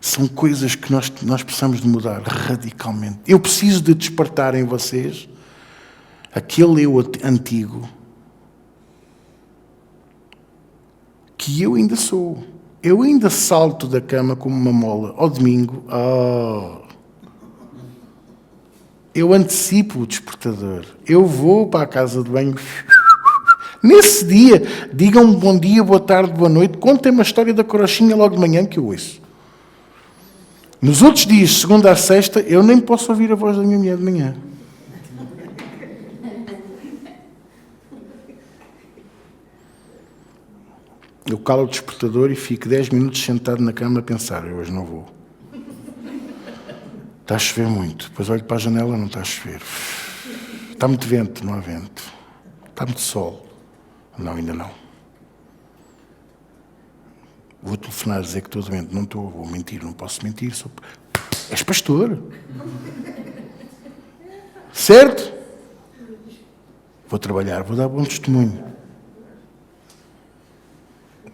Speaker 1: São coisas que nós precisamos de mudar radicalmente. Eu preciso de despertar em vocês aquele eu antigo que eu ainda sou. Eu ainda salto da cama como uma mola. Ao domingo, eu antecipo o despertador. Eu vou para a casa de banho. Nesse dia, digam-me bom dia, boa tarde, boa noite. Contem uma história da carochinha logo de manhã que eu ouço. Nos outros dias, segunda a sexta, eu nem posso ouvir a voz da minha mulher de manhã. Eu calo o despertador e fico 10 minutos sentado na cama a pensar, eu hoje não vou. Está a chover muito. Depois olho para a janela, não está a chover. Está muito vento, não há vento. Está muito sol. Não, ainda não. Vou telefonar a dizer que estou doente. Não estou, vou mentir, não posso mentir. És pastor. Certo? Vou trabalhar, vou dar bom testemunho.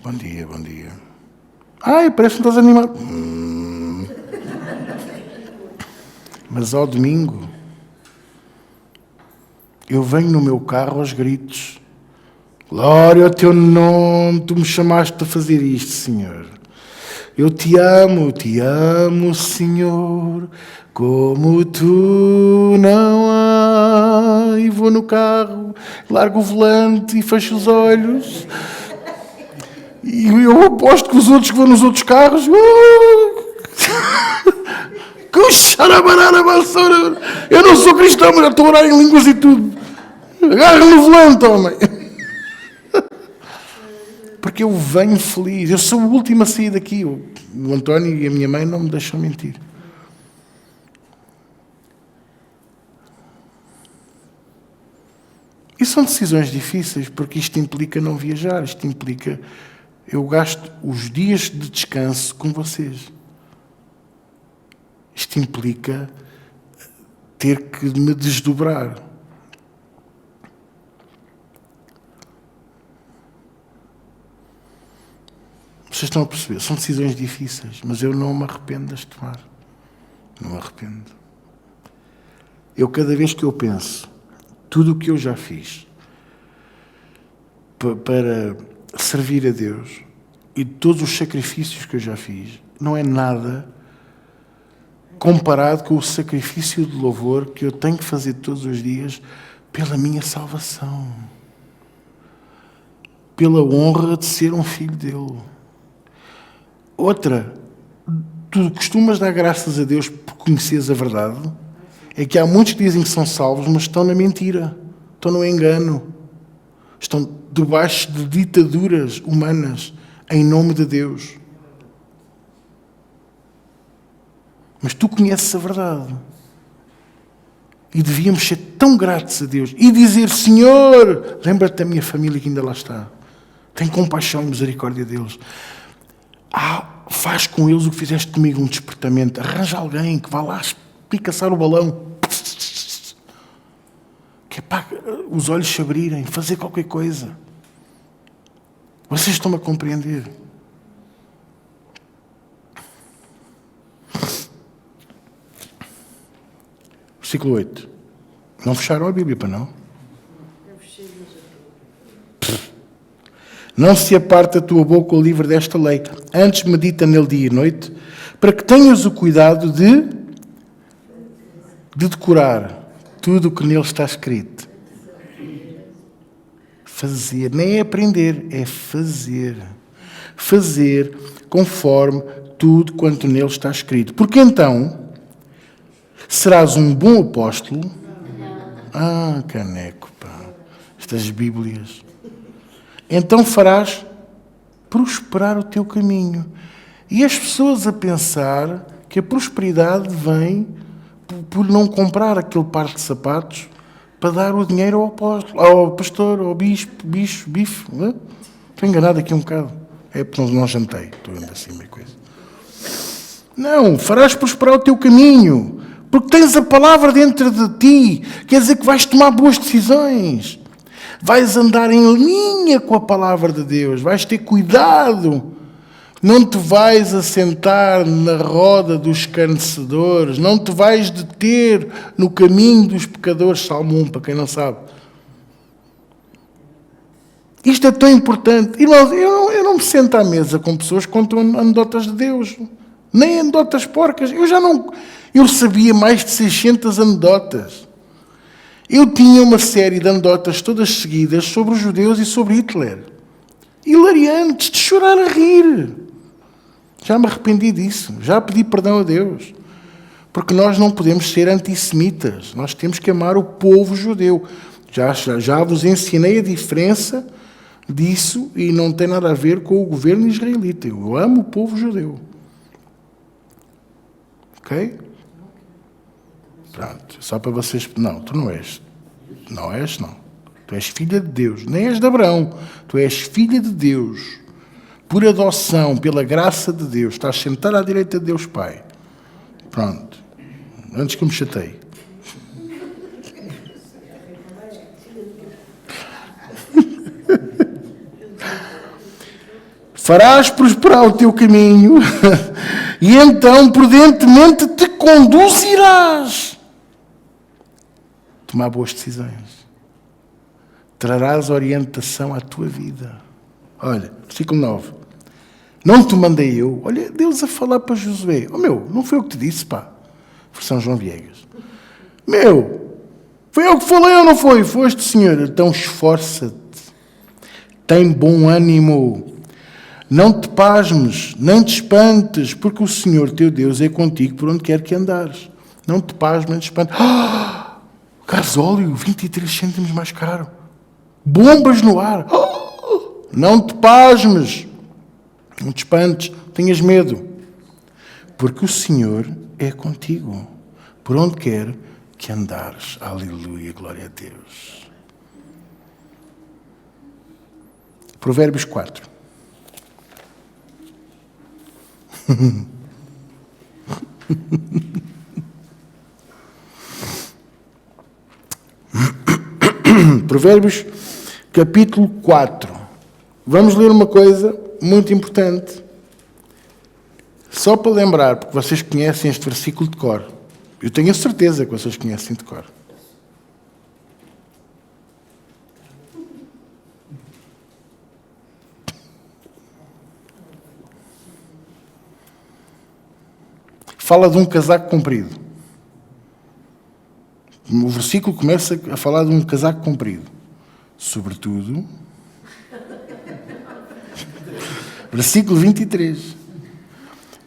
Speaker 1: Bom dia, bom dia. Parece que não estás animado. Mas ao domingo, eu venho no meu carro aos gritos. Glória ao teu nome, tu me chamaste a fazer isto, Senhor. Eu te amo, Senhor, como tu não há. E vou no carro, largo o volante e fecho os olhos. E eu aposto que os outros que vão nos outros carros... Eu não sou cristão, mas estou a orar em línguas e tudo. Agarra no volante, homem. Porque eu venho feliz. Eu sou o último a sair daqui. O António e a minha mãe não me deixam mentir. E são decisões difíceis, porque isto implica não viajar. Isto implica... Eu gasto os dias de descanso com vocês. Isto implica ter que me desdobrar. Vocês estão a perceber? São decisões difíceis, mas eu não me arrependo de as tomar. Não me arrependo. Eu, cada vez que eu penso tudo o que eu já fiz para servir a Deus e todos os sacrifícios que eu já fiz, não é nada comparado com o sacrifício de louvor que eu tenho que fazer todos os dias pela minha salvação, pela honra de ser um filho dele. Outra, tu costumas dar graças a Deus por conheceres a verdade, é que há muitos que dizem que são salvos, mas estão na mentira, estão no engano, estão debaixo de ditaduras humanas em nome de Deus. Mas tu conheces a verdade. E devíamos ser tão gratos a Deus. E dizer, Senhor, lembra-te da minha família que ainda lá está. Tem compaixão e misericórdia deles. Faz com eles o que fizeste comigo, um despertamento. Arranja alguém que vá lá picaçar o balão. Que é para os olhos se abrirem, fazer qualquer coisa. Vocês estão-me a compreender? Versículo 8. Não fecharam a Bíblia, para não? Não se aparte a tua boca o livro desta lei. Antes medita nele dia e noite, para que tenhas o cuidado de decorar tudo o que nele está escrito. Fazer, nem é aprender, é fazer. Fazer conforme tudo quanto nele está escrito. Porque então serás um bom apóstolo. Caneco, pá. Estas Bíblias. Então farás prosperar o teu caminho. E as pessoas a pensar que a prosperidade vem por não comprar aquele par de sapatos para dar o dinheiro ao apóstolo, ao pastor, ao bispo, bife. Não? Estou enganado aqui um bocado. É porque não jantei. Estou indo assim, meio coisa. Não, farás prosperar o teu caminho. Porque tens a palavra dentro de ti. Quer dizer que vais tomar boas decisões. Vais andar em linha com a palavra de Deus. Vais ter cuidado. Não te vais assentar na roda dos escarnecedores. Não te vais deter no caminho dos pecadores. Salmo 1, para quem não sabe. Isto é tão importante. Irmãos, eu não me sento à mesa com pessoas que contam anedotas de Deus. Nem anedotas porcas. Eu sabia mais de 600 anedotas. Eu tinha uma série de anedotas todas seguidas sobre os judeus e sobre Hitler. Hilariantes, de chorar a rir. Já me arrependi disso. Já pedi perdão a Deus. Porque nós não podemos ser antissemitas. Nós temos que amar o povo judeu. Já vos ensinei a diferença disso e não tem nada a ver com o governo israelita. Eu amo o povo judeu. Ok? Pronto. Só para vocês... Não, tu não és. Não és, não. Tu és filha de Deus. Nem és de Abraão. Tu és filha de Deus. Por adoção, pela graça de Deus. Estás sentada à direita de Deus Pai. Pronto. Antes que eu me chateie. Farás prosperar o teu caminho e então prudentemente te conduzirás. Tomar boas decisões. Trarás orientação à tua vida. Olha, versículo 9. Não te mandei eu. Olha, Deus a falar para Josué. Oh meu, não foi eu que te disse, pá. Versão João Viegas. Meu, foi eu que falei ou não foi? Foste, Senhor. Então esforça-te. Tem bom ânimo. Não te pasmes, não te espantes, porque o Senhor teu Deus é contigo por onde quer que andares. Não te pasmes, não te espantes. Gasóleo, 23 cêntimos mais caro. Bombas no ar. Não te pasmes, não te espantes, tenhas medo. Porque o Senhor é contigo, por onde quer que andares. Aleluia, glória a Deus. Provérbios 4. Provérbios, capítulo 4. Vamos ler uma coisa muito importante. Só para lembrar, porque vocês conhecem este versículo de cor. Eu tenho a certeza que vocês conhecem de cor. Fala de um casaco comprido. O versículo começa a falar de um casaco comprido. Sobretudo... Versículo 23.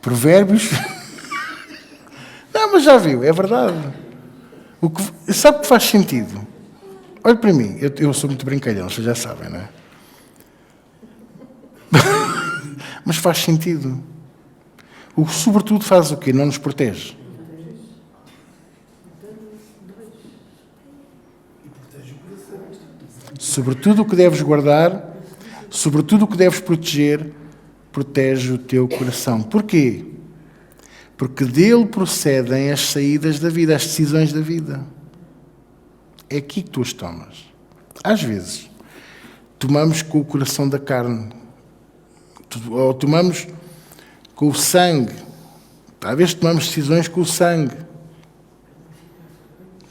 Speaker 1: Provérbios... Não, mas já viu, é verdade. Sabe que faz sentido? Olha para mim, eu sou muito brincalhão, vocês já sabem, não é? Mas faz sentido. O sobretudo faz o quê? Não nos protege. Sobretudo o que deves guardar, sobretudo o que deves proteger, protege o teu coração. Porquê? Porque dele procedem as saídas da vida, as decisões da vida. É aqui que tu as tomas. Às vezes, tomamos com o coração da carne. Ou tomamos com o sangue. Às vezes tomamos decisões com o sangue.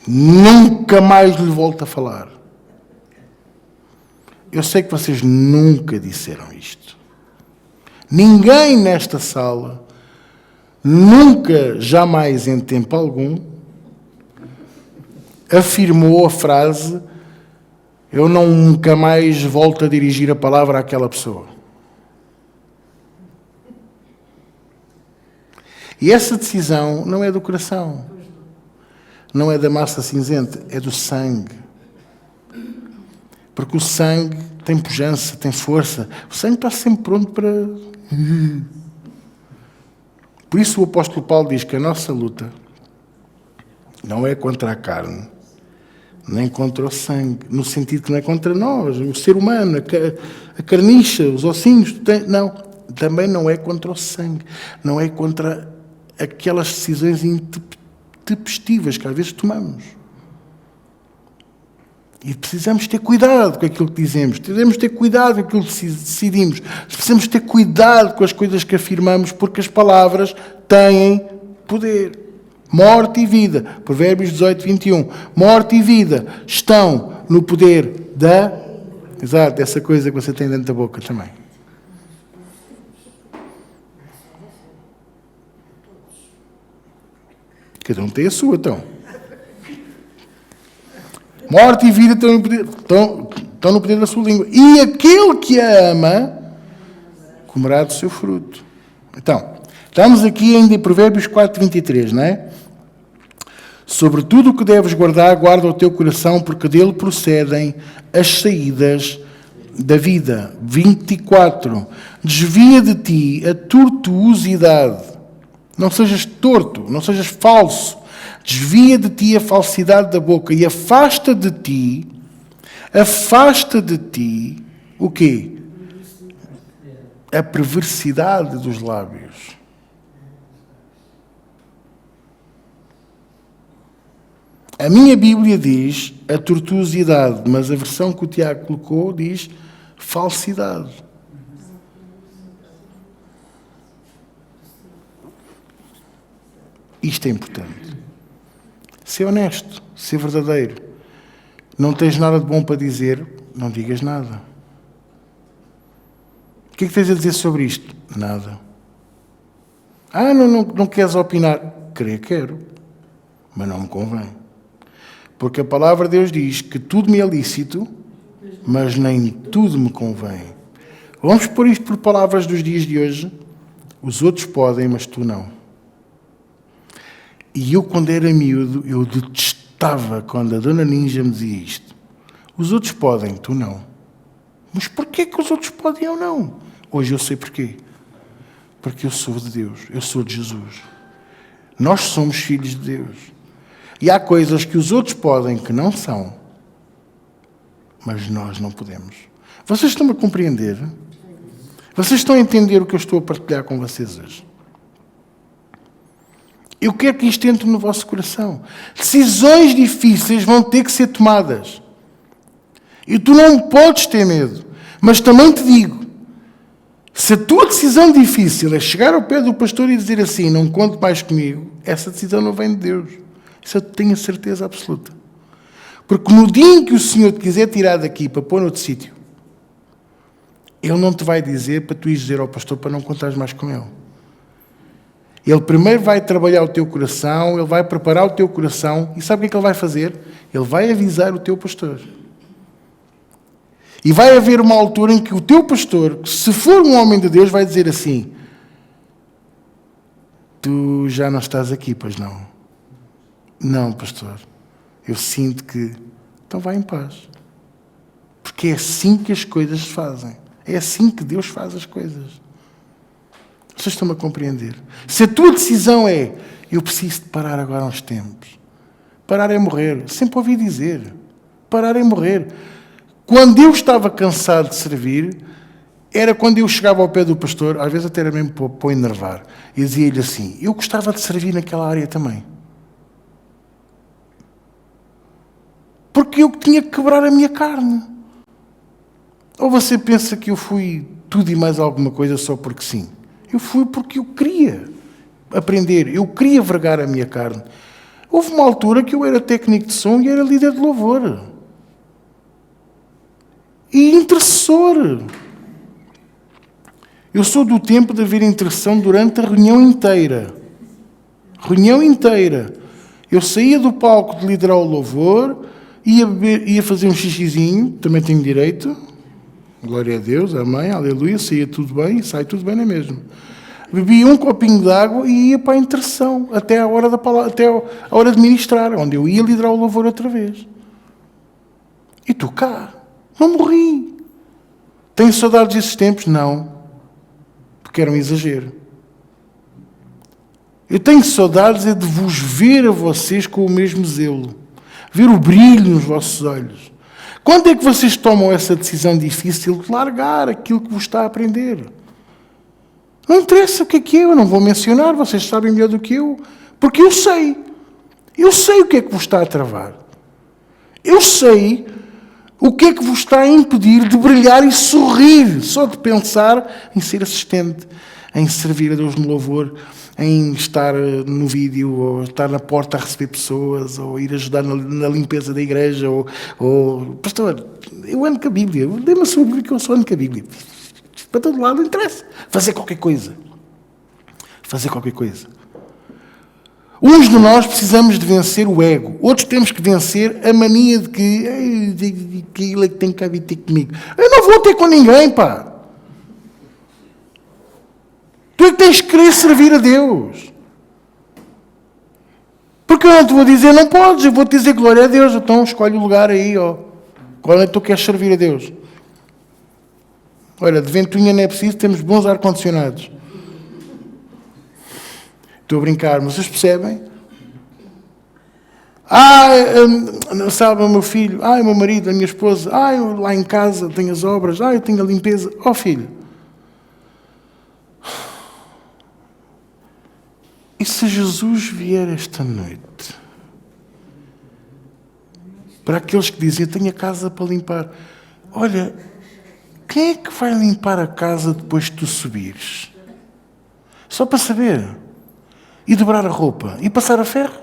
Speaker 1: Nunca mais lhe volto a falar. Eu sei que vocês nunca disseram isto. Ninguém nesta sala, nunca, jamais, em tempo algum, afirmou a frase: eu nunca mais volto a dirigir a palavra àquela pessoa. E essa decisão não é do coração, não é da massa cinzenta, é do sangue. Porque o sangue tem pujança, tem força. O sangue está sempre pronto para... Por isso o apóstolo Paulo diz que a nossa luta não é contra a carne, nem contra o sangue, no sentido que não é contra nós, o ser humano, a carniça, os ossinhos, não, também não é contra o sangue, não é contra aquelas decisões intempestivas que às vezes tomamos. E precisamos ter cuidado com aquilo que dizemos, precisamos ter cuidado com aquilo que decidimos, precisamos ter cuidado com as coisas que afirmamos, porque as palavras têm poder. Morte e vida, Provérbios 18, 21. Morte e vida estão no poder exato, dessa coisa que você tem dentro da boca também. Cada um tem a sua, então. Morte e vida estão no poder da sua língua. E aquele que a ama comerá do seu fruto. Então, estamos aqui ainda em Provérbios 4, 23, não é? Sobre tudo o que deves guardar, guarda o teu coração, porque dele procedem as saídas da vida. 24. Desvia de ti a tortuosidade. Não sejas torto, não sejas falso. Desvia de ti a falsidade da boca e afasta de ti o quê? A perversidade dos lábios. A minha Bíblia diz a tortuosidade, mas a versão que o Tiago colocou diz falsidade. Isto é importante. Ser honesto, ser verdadeiro. Não tens nada de bom para dizer, não digas nada. O que é que tens a dizer sobre isto? Nada. Não queres opinar? Quero, mas não me convém. Porque a palavra de Deus diz que tudo me é lícito, mas nem tudo me convém. Vamos pôr isto por palavras dos dias de hoje. Os outros podem, mas tu não. E eu, quando era miúdo, eu detestava quando a Dona Ninja me dizia isto. Os outros podem, tu não. Mas porquê que os outros podem e eu não? Hoje eu sei porquê. Porque eu sou de Deus, eu sou de Jesus. Nós somos filhos de Deus. E há coisas que os outros podem que não são, mas nós não podemos. Vocês estão a compreender? Vocês estão a entender o que eu estou a partilhar com vocês hoje? Eu quero que isto entre no vosso coração. Decisões difíceis vão ter que ser tomadas. E tu não podes ter medo. Mas também te digo, se a tua decisão difícil é chegar ao pé do pastor e dizer assim, não conte mais comigo, essa decisão não vem de Deus. Isso eu tenho a certeza absoluta. Porque no dia em que o Senhor te quiser tirar daqui para pôr noutro sítio, Ele não te vai dizer para tu ires dizer ao pastor para não contares mais com ele. Ele primeiro vai trabalhar o teu coração, Ele vai preparar o teu coração, e sabe o que é que Ele vai fazer? Ele vai avisar o teu pastor. E vai haver uma altura em que o teu pastor, se for um homem de Deus, vai dizer assim, tu já não estás aqui, pois não? Não, pastor, eu sinto que... Então vai em paz. Porque é assim que as coisas se fazem. É assim que Deus faz as coisas. Vocês estão-me a compreender? Se a tua decisão é, eu preciso de parar agora uns tempos. Parar é morrer. Sempre ouvi dizer. Parar é morrer. Quando eu estava cansado de servir, era quando eu chegava ao pé do pastor, às vezes até era mesmo para o enervar, e dizia-lhe assim, eu gostava de servir naquela área também. Porque eu tinha que quebrar a minha carne. Ou você pensa que eu fui tudo e mais alguma coisa só porque sim? Eu fui porque eu queria aprender, eu queria vergar a minha carne. Houve uma altura que eu era técnico de som e era líder de louvor. E intercessor. Eu sou do tempo de haver intercessão durante a reunião inteira. Reunião inteira. Eu saía do palco de liderar o louvor, ia fazer um xixizinho, também tenho direito. Glória a Deus, amém, aleluia, saía tudo bem, sai tudo bem, não é mesmo? Bebia um copinho de água e ia para a intercessão, até a hora da palavra, até a hora de ministrar, onde eu ia liderar o louvor outra vez. E tu cá, não morri. Tenho saudades desses tempos? Não. Porque era um exagero. Eu tenho saudades de vos ver a vocês com o mesmo zelo. ver o brilho nos vossos olhos. Quando é que vocês tomam essa decisão difícil de largar aquilo que vos está a aprender? Não interessa o que é, eu não vou mencionar, vocês sabem melhor do que eu, porque eu sei. Eu sei o que é que vos está a travar. Eu sei o que é que vos está a impedir de brilhar e sorrir, só de pensar em ser assistente, em servir a Deus no louvor, em estar no vídeo, ou estar na porta a receber pessoas, ou ir ajudar na limpeza da igreja, ou pastor, eu ando com a Bíblia, dê-me a sua Bíblia que eu só ando com a Bíblia. Para todo lado não interessa. Fazer qualquer coisa. Fazer qualquer coisa. Uns de nós precisamos de vencer o ego. Outros temos que vencer a mania de que ele é que tem que vir ter comigo. Eu não vou ter com ninguém, pá. Tu é que tens que querer servir a Deus. Porque eu não te vou dizer, não podes. Eu vou te dizer glória a Deus. Então escolhe o lugar aí, ó. Qual é que tu queres servir a Deus? Olha, de ventoinha não é preciso, temos bons ar-condicionados. Estou a brincar, mas vocês percebem? Sabe, o meu filho, o meu marido, a minha esposa, eu lá em casa tenho as obras, eu tenho a limpeza. Filho, e se Jesus vier esta noite? Para aqueles que dizem, eu tenho a casa para limpar. Olha, quem é que vai limpar a casa depois de tu subires? Só para saber. E dobrar a roupa. E passar a ferro.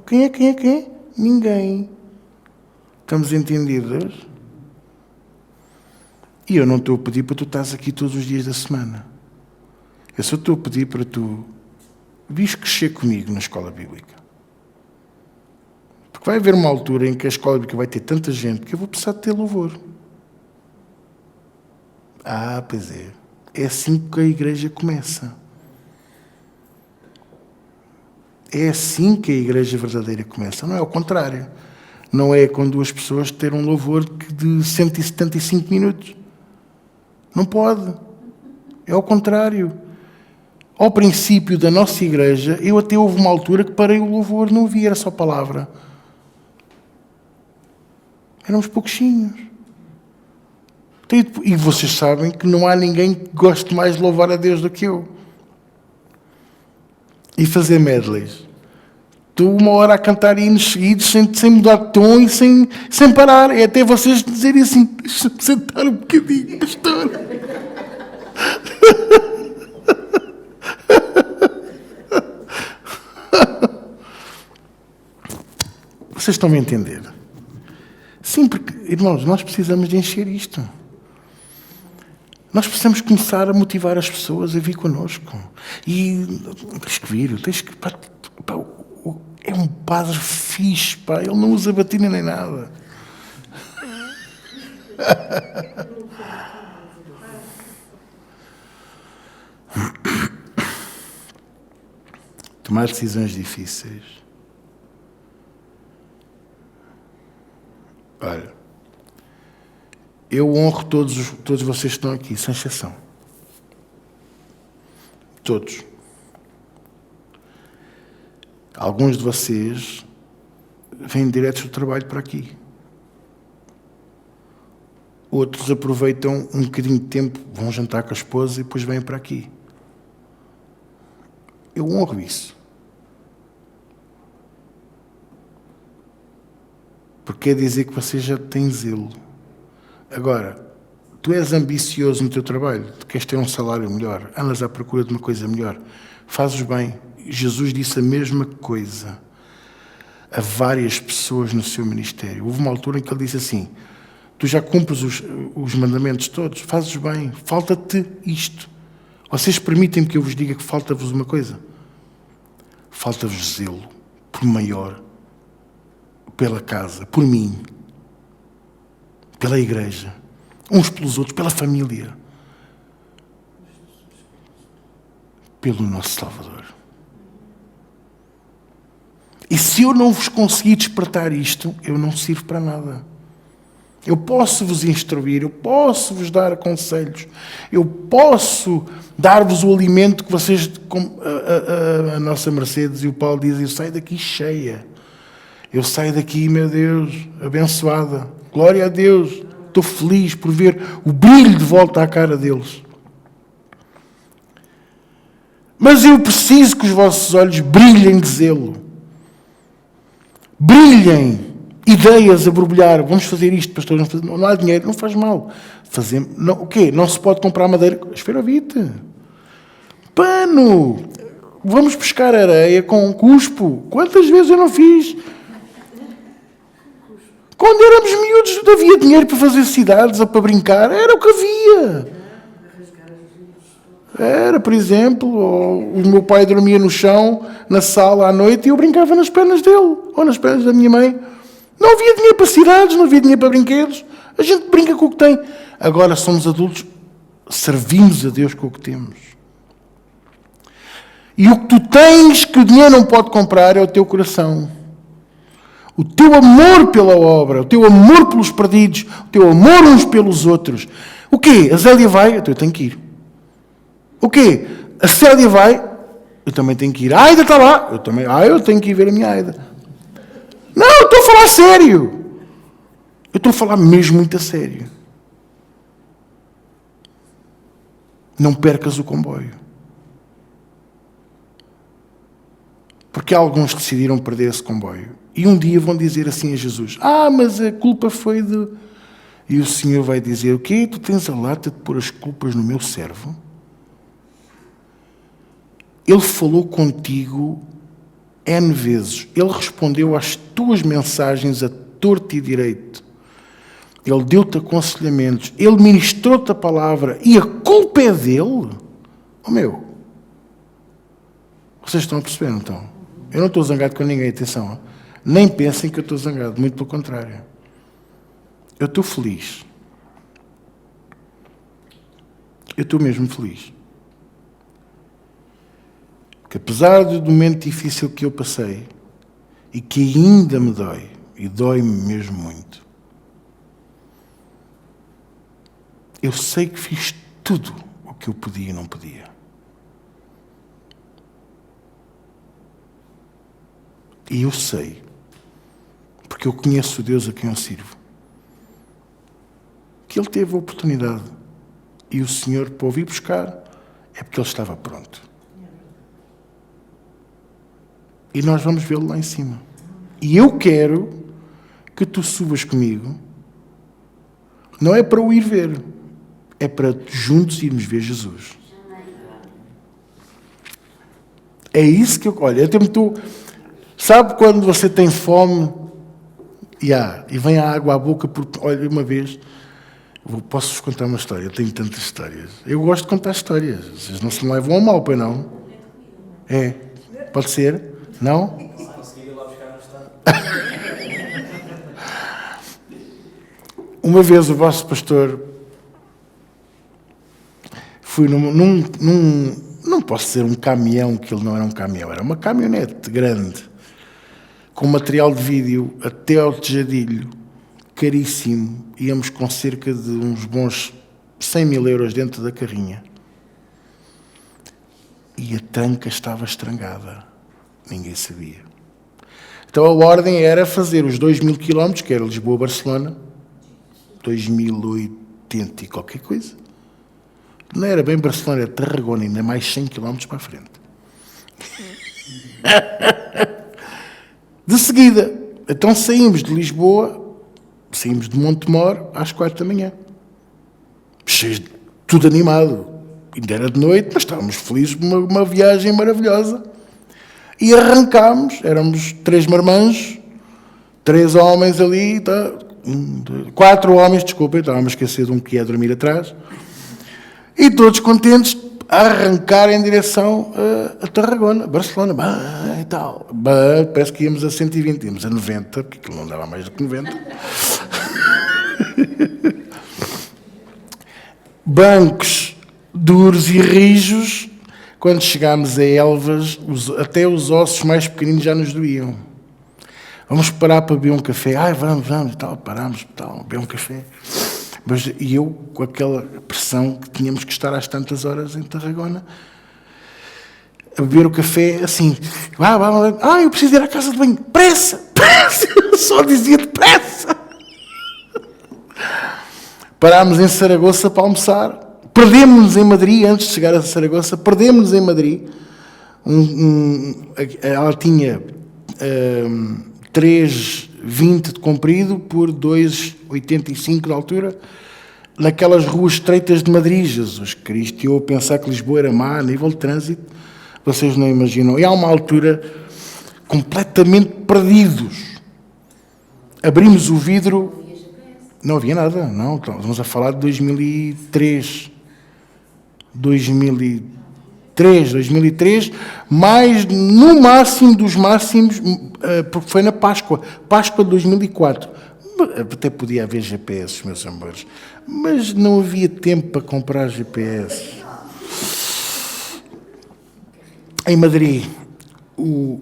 Speaker 1: Quem é? Ninguém. Estamos entendidos? E eu não estou a pedir para tu estás aqui todos os dias da semana. Eu só estou a pedir para tu vires crescer comigo na escola bíblica. Porque vai haver uma altura em que a escola bíblica vai ter tanta gente que eu vou precisar de ter louvor. Pois é. É assim que a igreja começa. É assim que a igreja verdadeira começa. Não é ao contrário. Não é com duas pessoas ter um louvor de 175 minutos. Não pode. É ao contrário. Ao princípio da nossa igreja, eu até houve uma altura que parei o louvor, não havia, era só palavra. Éramos pouquinhos. E vocês sabem que não há ninguém que goste mais de louvar a Deus do que eu. E fazer medleys. Estou uma hora a cantar hinos seguidos, sem mudar de tom e sem parar. É até vocês dizerem assim, deixa-me sentar um bocadinho, pastor. Vocês estão-me a entender? Sim, porque, irmãos, nós precisamos de encher isto. Nós precisamos começar a motivar as pessoas a vir connosco. E tens que vir, é um padre fixe, pá, ele não usa batina nem nada. Tomar decisões difíceis. Olha, eu honro todos vocês que estão aqui, sem exceção. Todos. Alguns de vocês vêm diretos do trabalho para aqui. Outros aproveitam um bocadinho de tempo, vão jantar com a esposa e depois vêm para aqui. Eu honro isso. Porque quer dizer que você já tem zelo. Agora, tu és ambicioso no teu trabalho, tu queres ter um salário melhor, andas à procura de uma coisa melhor, fazes bem. Jesus disse a mesma coisa a várias pessoas no seu ministério. Houve uma altura em que ele disse assim, tu já cumpres os mandamentos todos, fazes bem, falta-te isto. Vocês permitem-me que eu vos diga que falta-vos uma coisa? Falta-vos zelo por maior, pela casa, por mim, pela igreja, uns pelos outros, pela família, pelo nosso Salvador. E se eu não vos conseguir despertar isto, eu não sirvo para nada. Eu posso vos instruir, eu posso vos dar conselhos, eu posso dar-vos o alimento que vocês, como a nossa Mercedes e o Paulo dizem, eu saio daqui cheia. Eu saio daqui, meu Deus, abençoada. Glória a Deus. Estou feliz por ver o brilho de volta à cara deles. Mas eu preciso que os vossos olhos brilhem de zelo. Brilhem. Ideias a borbulhar. Vamos fazer isto, pastor. Não há dinheiro. Não faz mal. Fazemos. Não, o quê? Não se pode comprar madeira? Esferovite. Pano. Vamos pescar areia com cuspo. Quantas vezes eu não fiz? Quando éramos miúdos, havia dinheiro para fazer cidades ou para brincar. Era o que havia. Era, por exemplo, o meu pai dormia no chão, na sala à noite, e eu brincava nas pernas dele, ou nas pernas da minha mãe. Não havia dinheiro para cidades, não havia dinheiro para brinquedos. A gente brinca com o que tem. Agora somos adultos, servimos a Deus com o que temos. E o que tu tens que o dinheiro não pode comprar é o teu coração. O teu amor pela obra, o teu amor pelos perdidos, o teu amor uns pelos outros. O quê? A Zélia vai? Eu tenho que ir. O quê? A Célia vai? Eu também tenho que ir. A Aida está lá? Eu também. Eu tenho que ir ver a minha Aida. Não, eu estou a falar sério. Eu estou a falar mesmo muito a sério. Não percas o comboio. Porque há alguns que decidiram perder esse comboio. E um dia vão dizer assim a Jesus: mas a culpa foi de... E o Senhor vai dizer: o quê? Tu tens a lata de pôr as culpas no meu servo? Ele falou contigo N vezes. Ele respondeu às tuas mensagens a torto e direito. Ele deu-te aconselhamentos. Ele ministrou-te a palavra. E a culpa é dele? Meu, vocês estão a perceber, então? Eu não estou zangado com ninguém, atenção. Nem pensem que eu estou zangado, muito pelo contrário. Eu estou feliz. Eu estou mesmo feliz. Que apesar do momento difícil que eu passei, e que ainda me dói, e dói-me mesmo muito, eu sei que fiz tudo o que eu podia e não podia. E eu sei, porque eu conheço o Deus a quem eu sirvo, que Ele teve a oportunidade, e o Senhor, para o vir buscar, é porque Ele estava pronto. E nós vamos vê-lo lá em cima. E eu quero que tu subas comigo. Não é para o ir ver. É para juntos irmos ver Jesus. É isso que eu... Olha, sabe quando você tem fome? E vem a água à boca. Olha, uma vez... Posso-vos contar uma história? Eu tenho tantas histórias. Eu gosto de contar histórias. Vocês não se me levam a mal, pois não? É. Pode ser? Não? Uma vez o vosso pastor fui não posso dizer um caminhão, que ele não era um caminhão, era uma caminhonete grande, com material de vídeo até ao Tejadilho, caríssimo. Íamos com cerca de uns bons 100.000 euros dentro da carrinha. E a tanca estava estrangada. Ninguém sabia. Então a ordem era fazer os 2.000 quilómetros, que era Lisboa-Barcelona, 2.080 e qualquer coisa. Não era bem Barcelona, era Tarragona, ainda mais 100 quilómetros para a frente. De seguida, então saímos de Lisboa, saímos de Montemor às 4 da manhã. Cheios de tudo animado. Ainda era de noite, mas estávamos felizes por uma viagem maravilhosa. E arrancámos, éramos 3 marmanjos, 3 homens ali, 4 homens, desculpem, estava-me a esquecer de um que ia dormir atrás, e todos contentes a arrancar em direção a Tarragona, Barcelona, e tal. Parece que íamos a 120, íamos a 90, porque aquilo não dava mais do que 90. Bancos duros e rijos. Quando chegámos a Elvas, até os ossos mais pequeninos já nos doíam. Vamos parar para beber um café. Vamos, e tal. Parámos, beber um café. E eu, com aquela pressão que tínhamos que estar às tantas horas em Tarragona, a beber o café, assim, eu preciso ir à casa de banho, pressa, pressa, eu só dizia depressa. Parámos em Saragoça para almoçar, perdemos-nos em Madrid, antes de chegar a Saragoça, perdemos-nos em Madrid. Ela tinha 3,20 de comprido por 2,85 de altura, naquelas ruas estreitas de Madrid. Jesus Cristo, eu a pensar que Lisboa era má a nível de trânsito, vocês não imaginam. E há uma altura completamente perdidos. Abrimos o vidro, não havia nada, não, estamos a falar de 2003, mas no máximo dos máximos, porque foi na Páscoa de 2004. Até podia haver GPS, meus amores, mas não havia tempo para comprar GPS. Em Madrid, o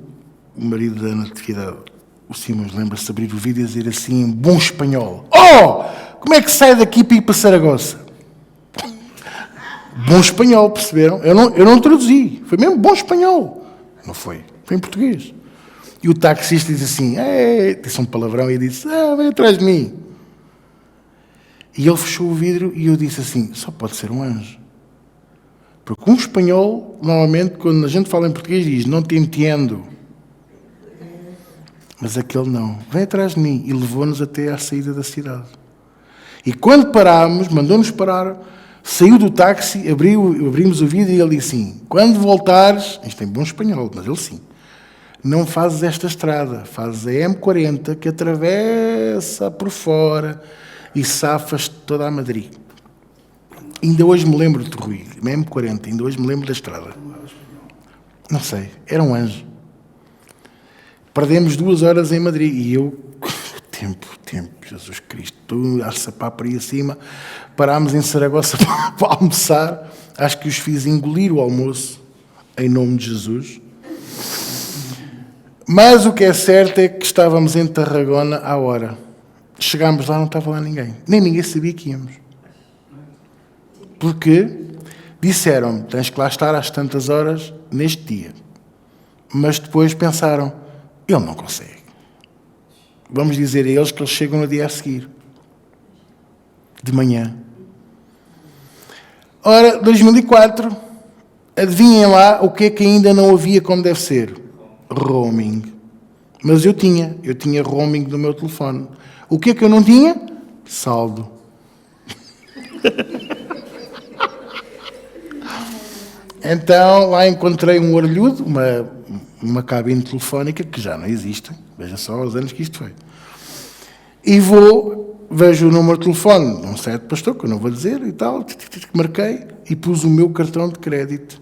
Speaker 1: marido da Natividade, o Simões, lembra-se de abrir o vídeo e dizer assim, em bom espanhol: como é que sai daqui para ir para Saragoça? Bom espanhol, perceberam? Eu não traduzi, foi mesmo bom espanhol. Não foi em português. E o taxista diz assim, disse um palavrão e disse, vem atrás de mim. E ele fechou o vidro e eu disse assim, só pode ser um anjo. Porque um espanhol, normalmente, quando a gente fala em português, diz, não te entendo. Mas aquele não. Vem atrás de mim. E levou-nos até à saída da cidade. E quando parámos, mandou-nos parar, saiu do táxi, abrimos o vidro e ele disse assim, quando voltares, isto em bom espanhol, mas ele sim, não fazes esta estrada, fazes a M40 que atravessa por fora e safas toda a Madrid. Ainda hoje me lembro de Rui, M40, ainda hoje me lembro da estrada. Não sei, era um anjo. Perdemos 2 horas em Madrid e eu, tempo, Jesus Cristo, a sapar para aí acima, parámos em Saragossa para almoçar, acho que os fiz engolir o almoço, em nome de Jesus. Mas o que é certo é que estávamos em Tarragona à hora. Chegámos lá, não estava lá ninguém. Nem ninguém sabia que íamos. Porque disseram-me, tens que lá estar às tantas horas neste dia. Mas depois pensaram, ele não consegue. Vamos dizer a eles que eles chegam no dia a seguir. De manhã. Ora, 2004, adivinhem lá o que é que ainda não havia como deve ser. Roaming. Mas eu tinha roaming no meu telefone. O que é que eu não tinha? Saldo. Então lá encontrei um orelhudo, uma cabine telefónica que já não existe. Veja só os anos que isto foi. E vejo o número de telefone de um certo pastor, que eu não vou dizer e tal, marquei e pus o meu cartão de crédito.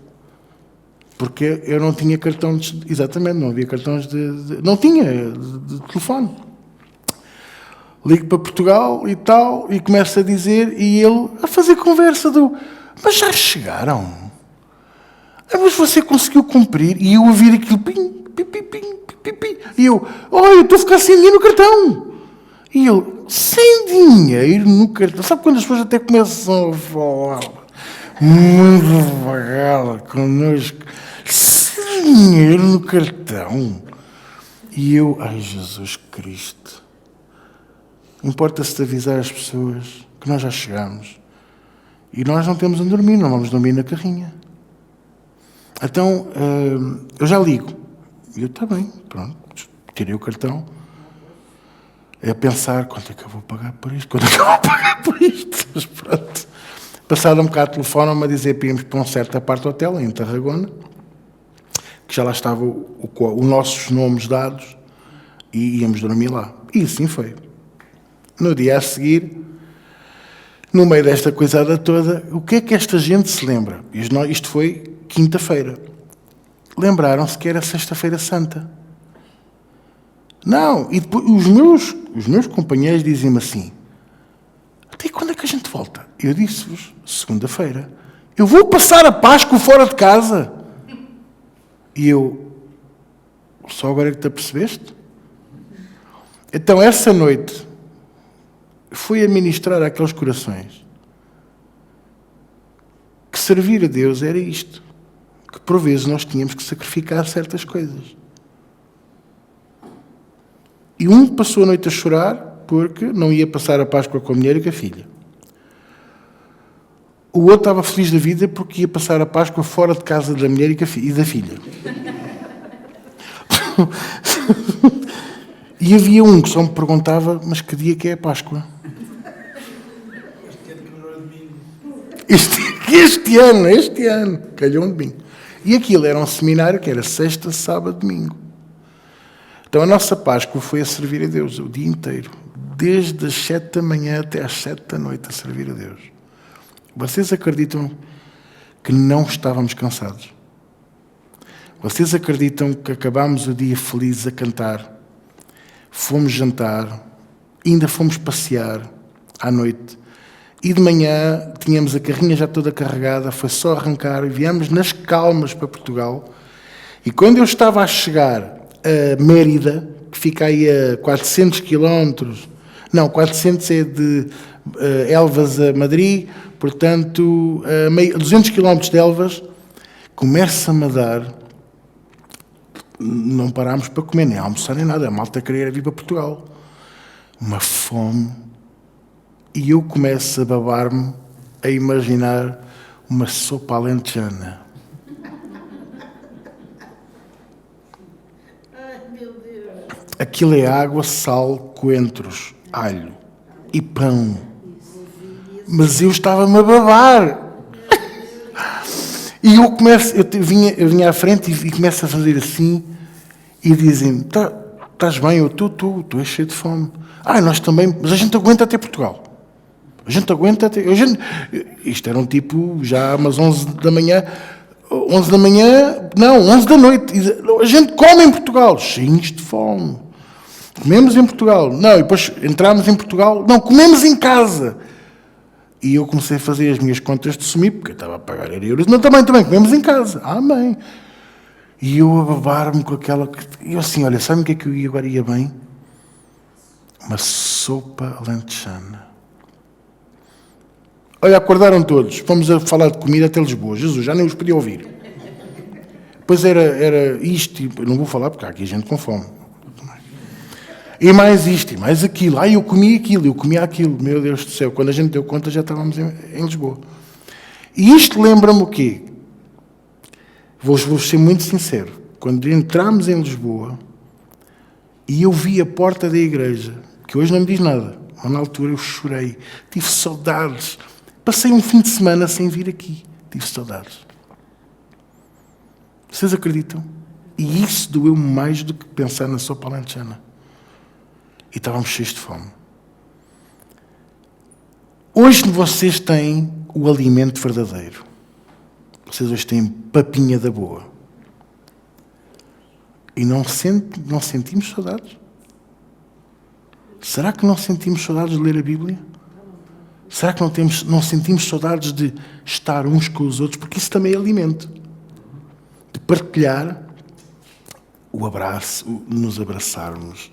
Speaker 1: Porque eu não tinha cartões, exatamente, não havia cartões não tinha de telefone. Ligo para Portugal e tal, e começo a dizer, e ele a fazer conversa mas já chegaram? Mas você conseguiu cumprir? E eu a ouvir aquilo, pim, pim, pim, pim, pim, pim. E eu estou a ficar sem dinheiro no cartão. E ele, sem dinheiro no cartão. Sabe quando as pessoas até começam a falar muito devagar connosco? Sem dinheiro no cartão. E eu, ai Jesus Cristo. Importa-se de avisar as pessoas que nós já chegamos. E nós não temos onde dormir, não vamos dormir na carrinha. Então, eu já ligo. E eu, está bem, pronto, tirei o cartão. É a pensar, quanto é que eu vou pagar por isto? Mas pronto. Passado um bocado, telefone-me a dizer que íamos para um certo apart-hotel em Tarragona, que já lá estavam os nossos nomes dados, e íamos dormir lá. E assim foi. No dia a seguir, no meio desta coisada toda, o que é que esta gente se lembra? Isto foi quinta-feira. Lembraram-se que era sexta-feira santa. Não, e depois os meus companheiros dizem-me assim, até quando é que a gente volta? Eu disse-vos, segunda-feira. Eu vou passar a Páscoa fora de casa. E eu, só agora é que te apercebeste? Então, essa noite, fui a ministrar àqueles corações que servir a Deus era isto. que por vezes nós tínhamos que sacrificar certas coisas. E um passou a noite a chorar porque não ia passar a Páscoa com a mulher e com a filha. O outro estava feliz da vida porque ia passar a Páscoa fora de casa da mulher e da filha. E havia um que só me perguntava, mas que dia que é a Páscoa? Este ano, calhou um domingo. E aquilo era um seminário que era sexta, sábado, domingo. Então a nossa Páscoa foi a servir a Deus o dia inteiro. Desde as 7 da manhã até às 7 da noite a servir a Deus. Vocês acreditam que não estávamos cansados? Vocês acreditam que acabámos o dia felizes a cantar? Fomos jantar, ainda fomos passear à noite. E de manhã tínhamos a carrinha já toda carregada, foi só arrancar e viemos nas calmas para Portugal. E quando eu estava a chegar a Mérida, que fica aí a 400 quilómetros, não, 400 é de Elvas a Madrid, portanto, 200 quilómetros de Elvas, começa-me a dar, não parámos para comer, nem almoçar, nem nada, a malta queria vir para Portugal. Uma fome. E eu começo a babar-me a imaginar uma sopa alentejana.
Speaker 2: Ai, meu Deus.
Speaker 1: Aquilo é água, sal, coentros, alho e pão. Mas eu estava-me a babar. E eu vinha à frente e começo a fazer assim e dizem-me, estás bem? Eu estou cheio de fome. Nós também, mas a gente aguenta até Portugal. A gente aguenta até... Isto era um tipo já umas 11 da manhã. 11 da manhã... Não, 11 da noite. A gente come em Portugal. Cheios de fome. Comemos em Portugal. Não, e depois entramos em Portugal. Não, comemos em casa. E eu comecei a fazer as minhas contas de sumir, porque eu estava a pagar euros. Não, também, comemos em casa. Amém. E eu a babar-me com aquela... E eu assim, olha, sabe o que é que eu agora ia bem? Uma sopa alentejana. Olha, acordaram todos. Vamos a falar de comida até Lisboa. Jesus, já nem os podia ouvir. Pois era isto, eu não vou falar porque há aqui gente com fome. E mais isto, e mais aquilo. Eu comi aquilo, eu comia aquilo. Meu Deus do céu, quando a gente deu conta já estávamos em Lisboa. E isto lembra-me o quê? Vou ser muito sincero. Quando entramos em Lisboa e eu vi a porta da igreja, que hoje não me diz nada, mas na altura eu chorei. Tive saudades. Passei um fim de semana sem vir aqui. Tive saudades. Vocês acreditam? E isso doeu-me mais do que pensar na sopa alentejana. E estávamos cheios de fome. Hoje vocês têm o alimento verdadeiro. Vocês hoje têm papinha da boa. E não sentimos saudades? Será que não sentimos saudades de ler a Bíblia? Será que não sentimos saudades de estar uns com os outros? Porque isso também é alimento. De partilhar o abraço, nos abraçarmos,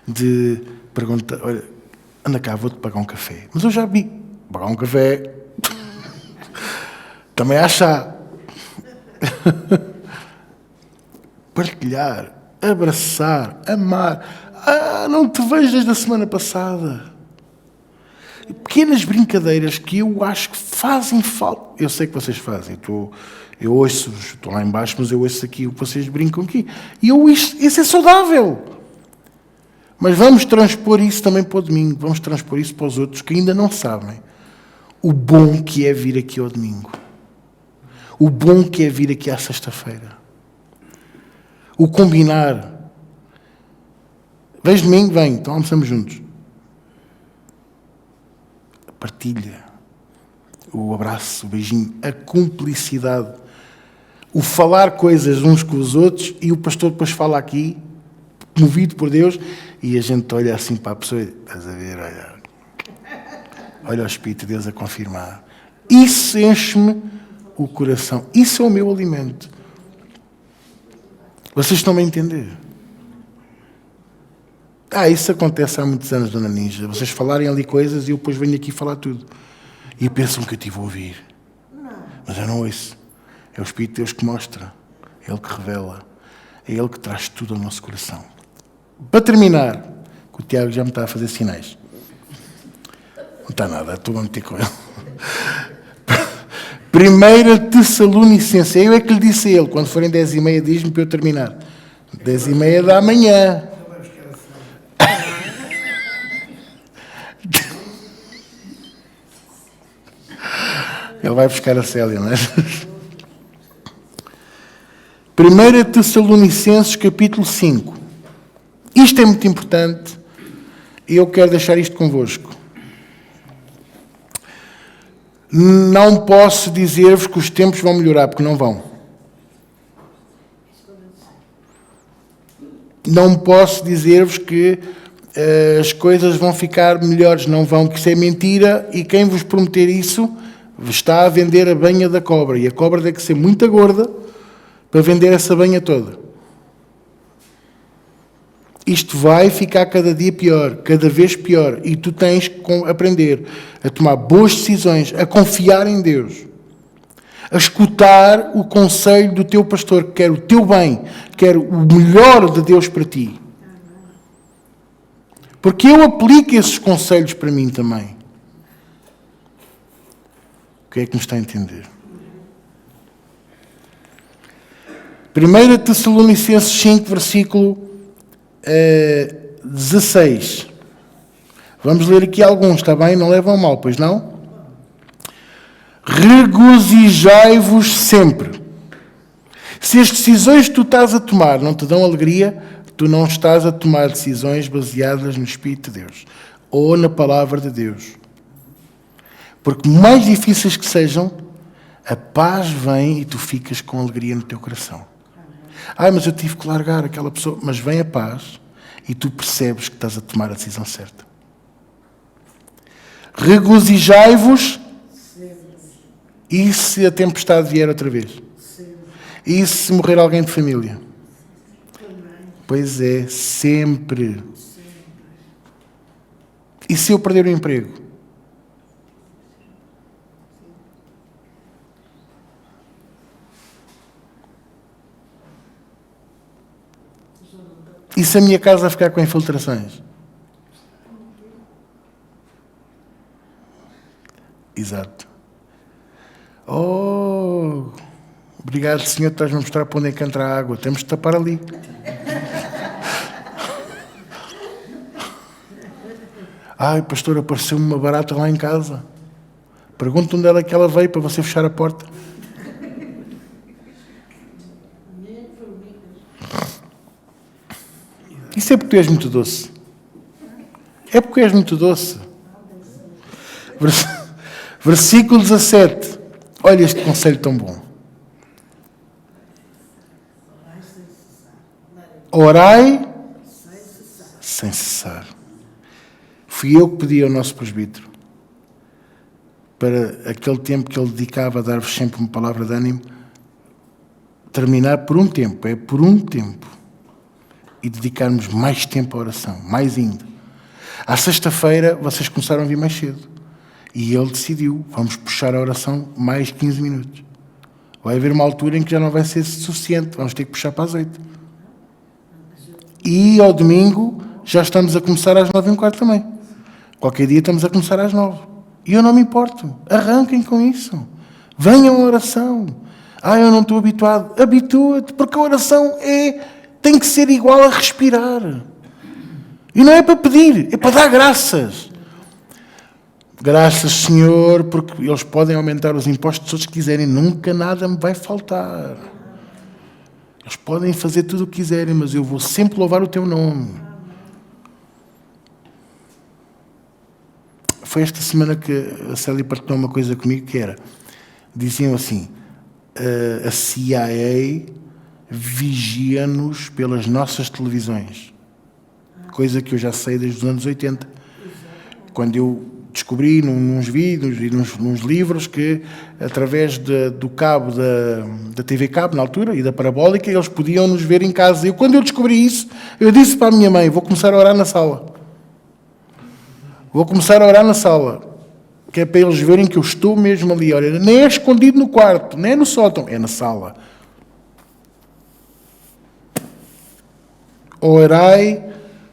Speaker 1: de perguntar, olha, anda cá, vou-te pagar um café. Mas eu já vi, pagar um café, também há chá. Partilhar, abraçar, amar. Não te vejo desde a semana passada. Pequenas brincadeiras que eu acho que fazem falta. Eu sei que vocês fazem. Eu ouço, estou lá embaixo, mas eu ouço aqui o que vocês brincam aqui. E isso é saudável. Mas vamos transpor isso também para o domingo. Vamos transpor isso para os outros que ainda não sabem o bom que é vir aqui ao domingo. O bom que é vir aqui à sexta-feira. O combinar. Vens domingo? Vem. Então almoçamos juntos. A partilha. O abraço, o beijinho. A cumplicidade. O falar coisas uns com os outros e o pastor depois fala aqui, movido por Deus, e a gente olha assim para a pessoa e estás a ver, olha o Espírito de Deus a confirmar. Isso enche-me o coração. Isso é o meu alimento. Vocês estão a entender? Isso acontece há muitos anos, Dona Ninja. Vocês falarem ali coisas e eu depois venho aqui falar tudo. E pensam que eu estive a ouvir. Mas eu não ouço. É o Espírito de Deus que mostra, é Ele que revela, é Ele que traz tudo ao nosso coração. Para terminar, que o Tiago já me está a fazer sinais. Não está nada, estou a meter com ele. 1 Tessalonicenses, eu é que lhe disse a ele, quando forem 10h30, diz-me para eu terminar. 10h30 da manhã. Ele vai buscar a Célia, não é? 1 Tessalonicenses, capítulo 5. Isto é muito importante e eu quero deixar isto convosco. Não posso dizer-vos que os tempos vão melhorar, porque não vão. Não posso dizer-vos que as coisas vão ficar melhores, não vão, que isso é mentira, e quem vos prometer isso está a vender a banha da cobra, e a cobra tem que ser muito gorda para vender essa banha toda. Isto vai ficar cada dia pior, cada vez pior, e tu tens que aprender a tomar boas decisões, a confiar em Deus, a escutar o conselho do teu pastor, que quer o teu bem, quer o melhor de Deus para ti. Porque eu aplico esses conselhos para mim também. O que é que me está a entender? 1 Tessalonicenses 5, versículo 16. Vamos ler aqui alguns, está bem? Não levam mal, pois não? Regozijai-vos sempre. Se as decisões que tu estás a tomar não te dão alegria, tu não estás a tomar decisões baseadas no Espírito de Deus ou na Palavra de Deus. Porque mais difíceis que sejam, a paz vem e tu ficas com alegria no teu coração. Mas eu tive que largar aquela pessoa. Mas vem a paz e tu percebes que estás a tomar a decisão certa. Regozijai-vos. E se a tempestade vier outra vez? E se morrer alguém de família? Pois é, sempre. E se eu perder o emprego? E se a minha casa ficar com infiltrações? Exato. Oh, obrigado, Senhor, estás-me a mostrar para onde é que entra a água. Temos de tapar ali. Pastor, apareceu-me uma barata lá em casa. Pergunta onde é que ela veio para você fechar a porta. Isso é porque tu és muito doce. É porque és muito doce. Versículo 17. Olha este conselho tão bom. Orai sem cessar. Fui eu que pedi ao nosso presbítero para aquele tempo que ele dedicava a dar-vos sempre uma palavra de ânimo, terminar por um tempo, por um tempo, e dedicarmos mais tempo à oração, mais ainda. À sexta-feira, vocês começaram a vir mais cedo. E ele decidiu, vamos puxar a oração mais 15 minutos. Vai haver uma altura em que já não vai ser suficiente, vamos ter que puxar para as 8. E ao domingo, já estamos a começar às 9h15 também. Qualquer dia estamos a começar às 9. E eu não me importo. Arranquem com isso. Venham à oração. Eu não estou habituado. Habitua-te, porque a oração tem que ser igual a respirar. E não é para pedir, é para dar graças. Graças, Senhor, porque eles podem aumentar os impostos todos que quiserem. Nunca nada me vai faltar. Eles podem fazer tudo o que quiserem, mas eu vou sempre louvar o teu nome. Foi esta semana que a Célia partilhou uma coisa comigo que era, diziam assim, a CIA vigia-nos pelas nossas televisões. Coisa que eu já sei desde os anos 80. Quando eu descobri nos vídeos e nos livros que, através do cabo da TV Cabo, na altura, e da parabólica, eles podiam nos ver em casa. Quando eu descobri isso, eu disse para a minha mãe, vou começar a orar na sala. Vou começar a orar na sala. Que é para eles verem que eu estou mesmo ali. Olha, nem é escondido no quarto, nem é no sótão, é na sala. Orai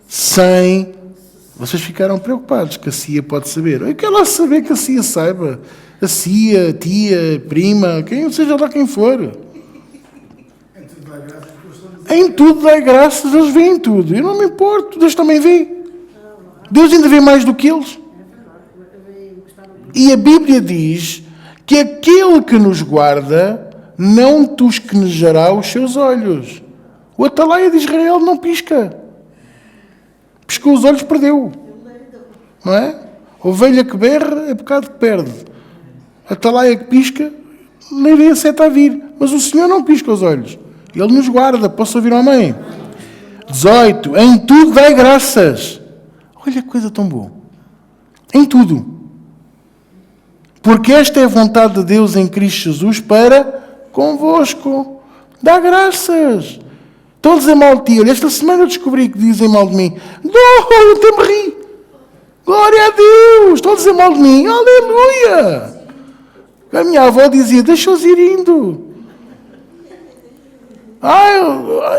Speaker 1: sem... Vocês ficaram preocupados que a CIA pode saber. Eu quero lá saber que a CIA saiba. A CIA, a tia, a prima, quem seja lá quem for. Em tudo dá graças, eles veem tudo. Eu não me importo, Deus também vê. Deus ainda vê mais do que eles. E a Bíblia diz que aquele que nos guarda não tosquenejará os seus olhos. O atalaia de Israel não pisca. Piscou os olhos, perdeu. Não é? Ovelha que berra é pecado que perde. Atalaia que pisca, nem vê a seta a vir. Mas o Senhor não pisca os olhos. Ele nos guarda. Posso ouvir um amém? 18. Em tudo dai graças. Olha que coisa tão boa. Em tudo. Porque esta é a vontade de Deus em Cristo Jesus para convosco. Dá graças. Estão a dizer mal de ti. Olha, esta semana eu descobri que dizem mal de mim. Não, eu até me ri. Glória a Deus. Estão a dizer mal de mim. Aleluia. A minha avó dizia, deixa-os ir indo.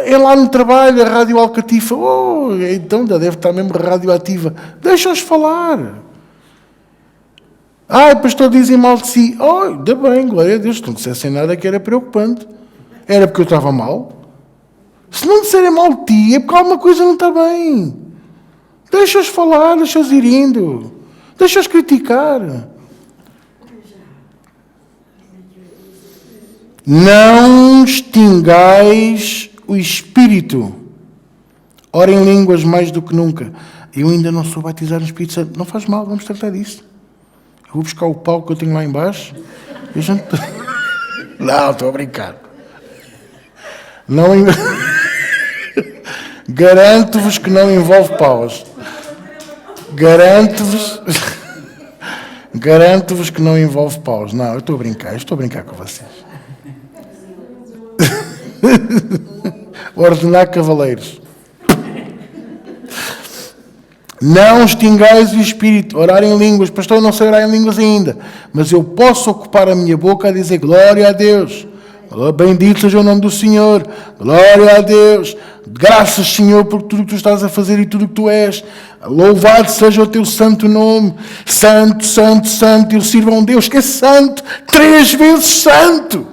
Speaker 1: É lá no trabalho, a rádio alcatifa. Oh, então já deve estar mesmo radioativa. Deixa-os falar. O pastor dizem mal de si. Oh, ainda bem, glória a Deus. Se não dissessem nada que era preocupante. Era porque eu estava mal. Se não disserem mal de ti, é porque alguma coisa não está bem. Deixa-os falar, deixa-os ir indo. Deixa-os criticar. Não extingais o Espírito. Ora em línguas mais do que nunca. Eu ainda não sou batizado no Espírito Santo. Não faz mal, vamos tratar disso. Eu vou buscar o pau que eu tenho lá embaixo. Não, estou a brincar. Não... Garanto-vos que não envolve paus. Garanto-vos que não envolve paus. Não, eu estou a brincar com vocês. Ordenar cavaleiros. Não extingais o Espírito. Orar em línguas. Pastor, eu não sei orar em línguas ainda. Mas eu posso ocupar a minha boca a dizer glória a Deus. Bendito seja o nome do Senhor. Glória a Deus. Graças, Senhor, por tudo que tu estás a fazer e tudo que tu és. Louvado seja o teu santo nome. Santo, santo, santo. Eu sirvo a um Deus que é santo. 3 vezes santo.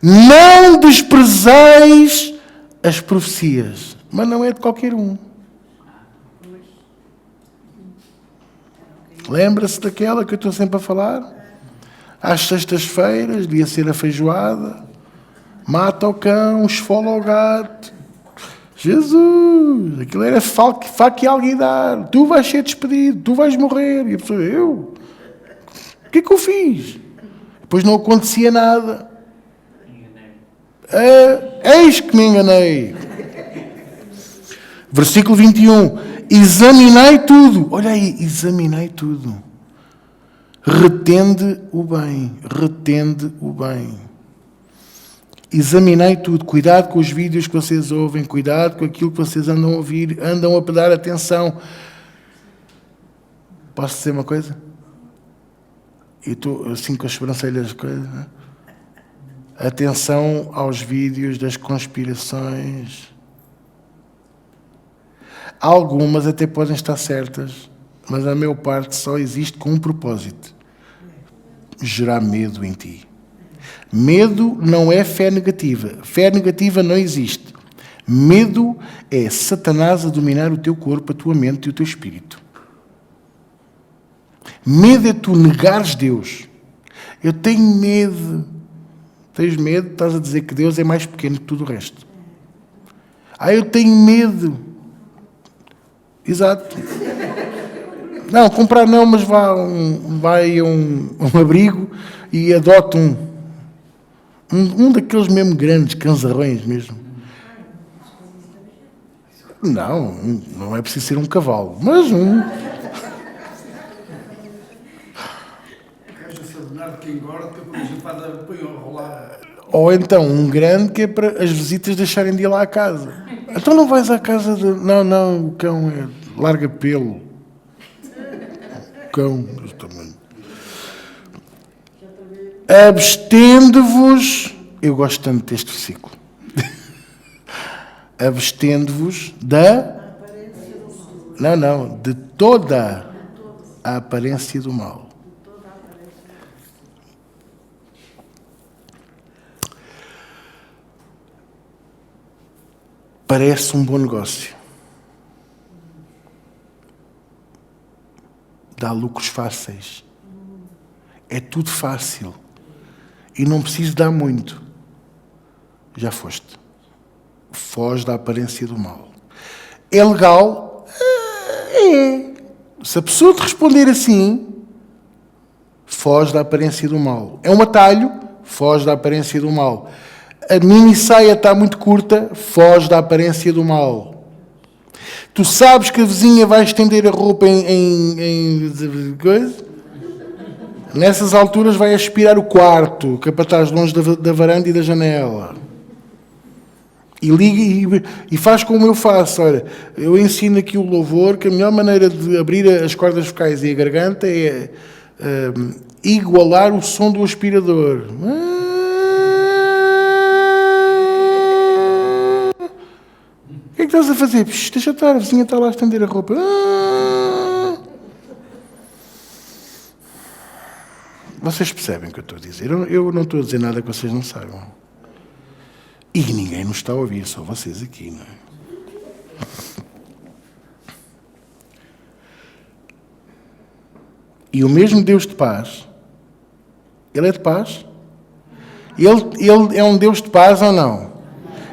Speaker 1: Não desprezais as profecias. Mas não é de qualquer um. Lembra-se daquela que eu estou sempre a falar? Às sextas-feiras, devia ser a feijoada. Mata o cão, esfola o gato. Jesus! Aquilo era faca e alguidar. Tu vais ser despedido, tu vais morrer. E a pessoa, eu? O que é que eu fiz? Depois não acontecia nada. Eis que me enganei. Versículo 21. Examinai tudo. Olha aí, examinai tudo. Retende o bem. Retende o bem. Examinai tudo. Cuidado com os vídeos que vocês ouvem. Cuidado com aquilo que vocês andam a ouvir. Andam a dar atenção. Posso dizer uma coisa? Eu estou assim com as sobrancelhas. Coisa. Atenção aos vídeos das conspirações. Algumas até podem estar certas, mas a maior parte só existe com um propósito: gerar medo em ti. Medo não é fé negativa. Fé negativa não existe. Medo é Satanás a dominar o teu corpo, a tua mente e o teu espírito. Medo é tu negares Deus. Eu tenho medo. Tens medo? Estás a dizer que Deus é mais pequeno que tudo o resto. Eu tenho medo. Exato. Não, comprar não, mas vai a um abrigo e adota um daqueles mesmo grandes, canzarrões mesmo. Não é preciso ser um cavalo, mas um. Ou então um grande que é para as visitas deixarem de ir lá à casa. Então não vais à casa de... Não, o cão é larga pelo. cão. Abstende-vos, eu gosto tanto deste versículo, abstende-vos de toda a aparência do mal. Parece um bom negócio. Dá lucros fáceis. É tudo fácil. E não preciso dar muito. Já foste. Foge da aparência do mal. É legal? É. Se a pessoa te responder assim, foge da aparência do mal. É um atalho? Foge da aparência do mal. A mini saia está muito curta, foge da aparência do mal. Tu sabes que a vizinha vai estender a roupa em coisa? Nessas alturas vai aspirar o quarto, que é para estar longe da varanda e da janela. E liga e faz como eu faço. Olha, eu ensino aqui o louvor, que a melhor maneira de abrir as cordas vocais e a garganta é igualar o som do aspirador. O que é que estás a fazer? Deixa estar, a vizinha está lá a estender a roupa. Vocês percebem o que eu estou a dizer? Eu não estou a dizer nada que vocês não saibam. E ninguém nos está a ouvir, só vocês aqui, não é? E o mesmo Deus de paz, Ele é de paz? Ele é um Deus de paz ou não?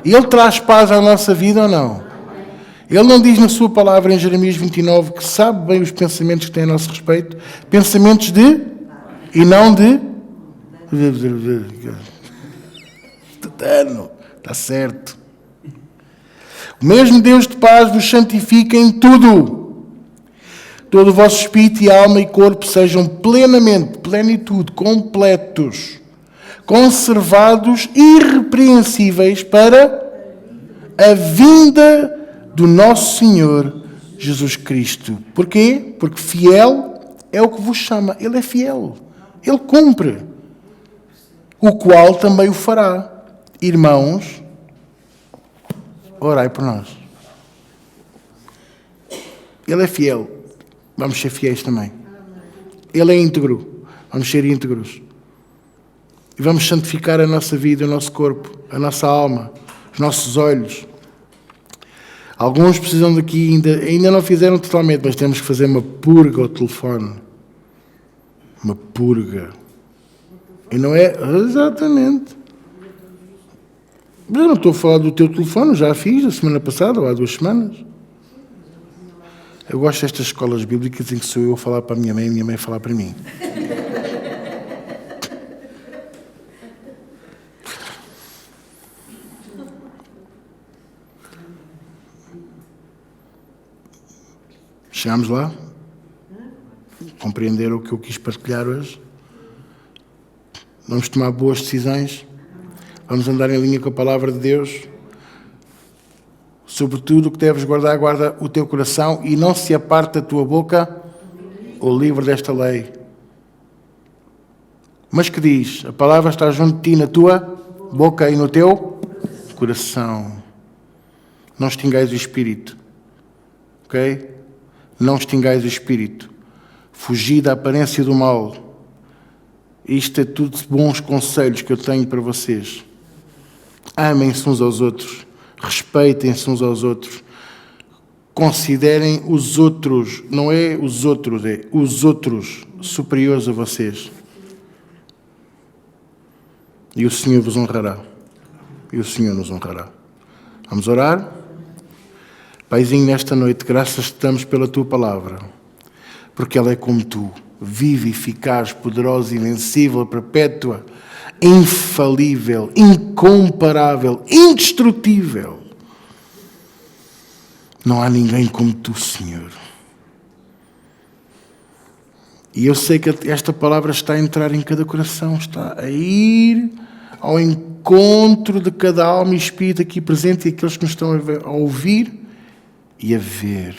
Speaker 1: Ele traz paz à nossa vida ou não? Ele não diz na sua palavra em Jeremias 29 que sabe bem os pensamentos que tem a nosso respeito? Pensamentos de... e não de... Está certo. O mesmo Deus de paz vos santifica em tudo. Todo o vosso espírito e alma e corpo sejam plenitude, completos, conservados, irrepreensíveis para a vinda do nosso Senhor Jesus Cristo. Porquê? Porque fiel é o que vos chama. Ele é fiel. Ele cumpre. O qual também o fará. Irmãos, orai por nós. Ele é fiel. Vamos ser fiéis também. Ele é íntegro. Vamos ser íntegros. E vamos santificar a nossa vida, o nosso corpo, a nossa alma, os nossos olhos. Alguns precisam daqui, ainda não fizeram totalmente, mas temos que fazer uma purga ao telefone. Uma purga. E não é... Exatamente. Mas eu não estou a falar do teu telefone, já a fiz a semana passada, ou há 2 semanas. Eu gosto destas escolas bíblicas em que sou eu a falar para a minha mãe e a minha mãe a falar para mim. Chegámos lá? Compreenderam o que eu quis partilhar hoje? Vamos tomar boas decisões? Vamos andar em linha com a palavra de Deus? Sobretudo o que deves guardar, guarda o teu coração e não se aparte da tua boca o livro desta lei. Mas que diz? A palavra está junto de ti na tua boca e no teu coração. Não extingais o espírito. Ok? Não extingais o espírito. Fugi da aparência do mal. Isto é tudo bons conselhos que eu tenho para vocês. Amem-se uns aos outros. Respeitem-se uns aos outros. Considerem os outros, não é os outros, é os outros superiores a vocês. E o Senhor vos honrará. E o Senhor nos honrará. Vamos orar? Paizinho, nesta noite, graças te damos pela tua palavra, porque ela é como tu, viva, eficaz, poderosa, invencível, perpétua, infalível, incomparável, indestrutível. Não há ninguém como tu, Senhor. E eu sei que esta palavra está a entrar em cada coração, está a ir ao encontro de cada alma e espírito aqui presente e aqueles que nos estão a ouvir e a ver.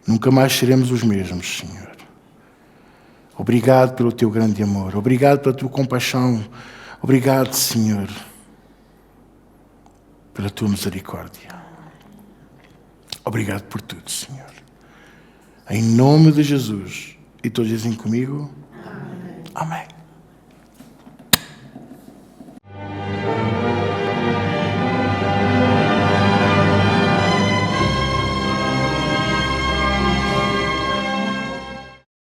Speaker 1: Nunca mais seremos os mesmos, Senhor. Obrigado pelo teu grande amor. Obrigado pela tua compaixão. Obrigado, Senhor, pela tua misericórdia. Obrigado por tudo, Senhor. Em nome de Jesus. E todos dizem comigo? Amém. Amém.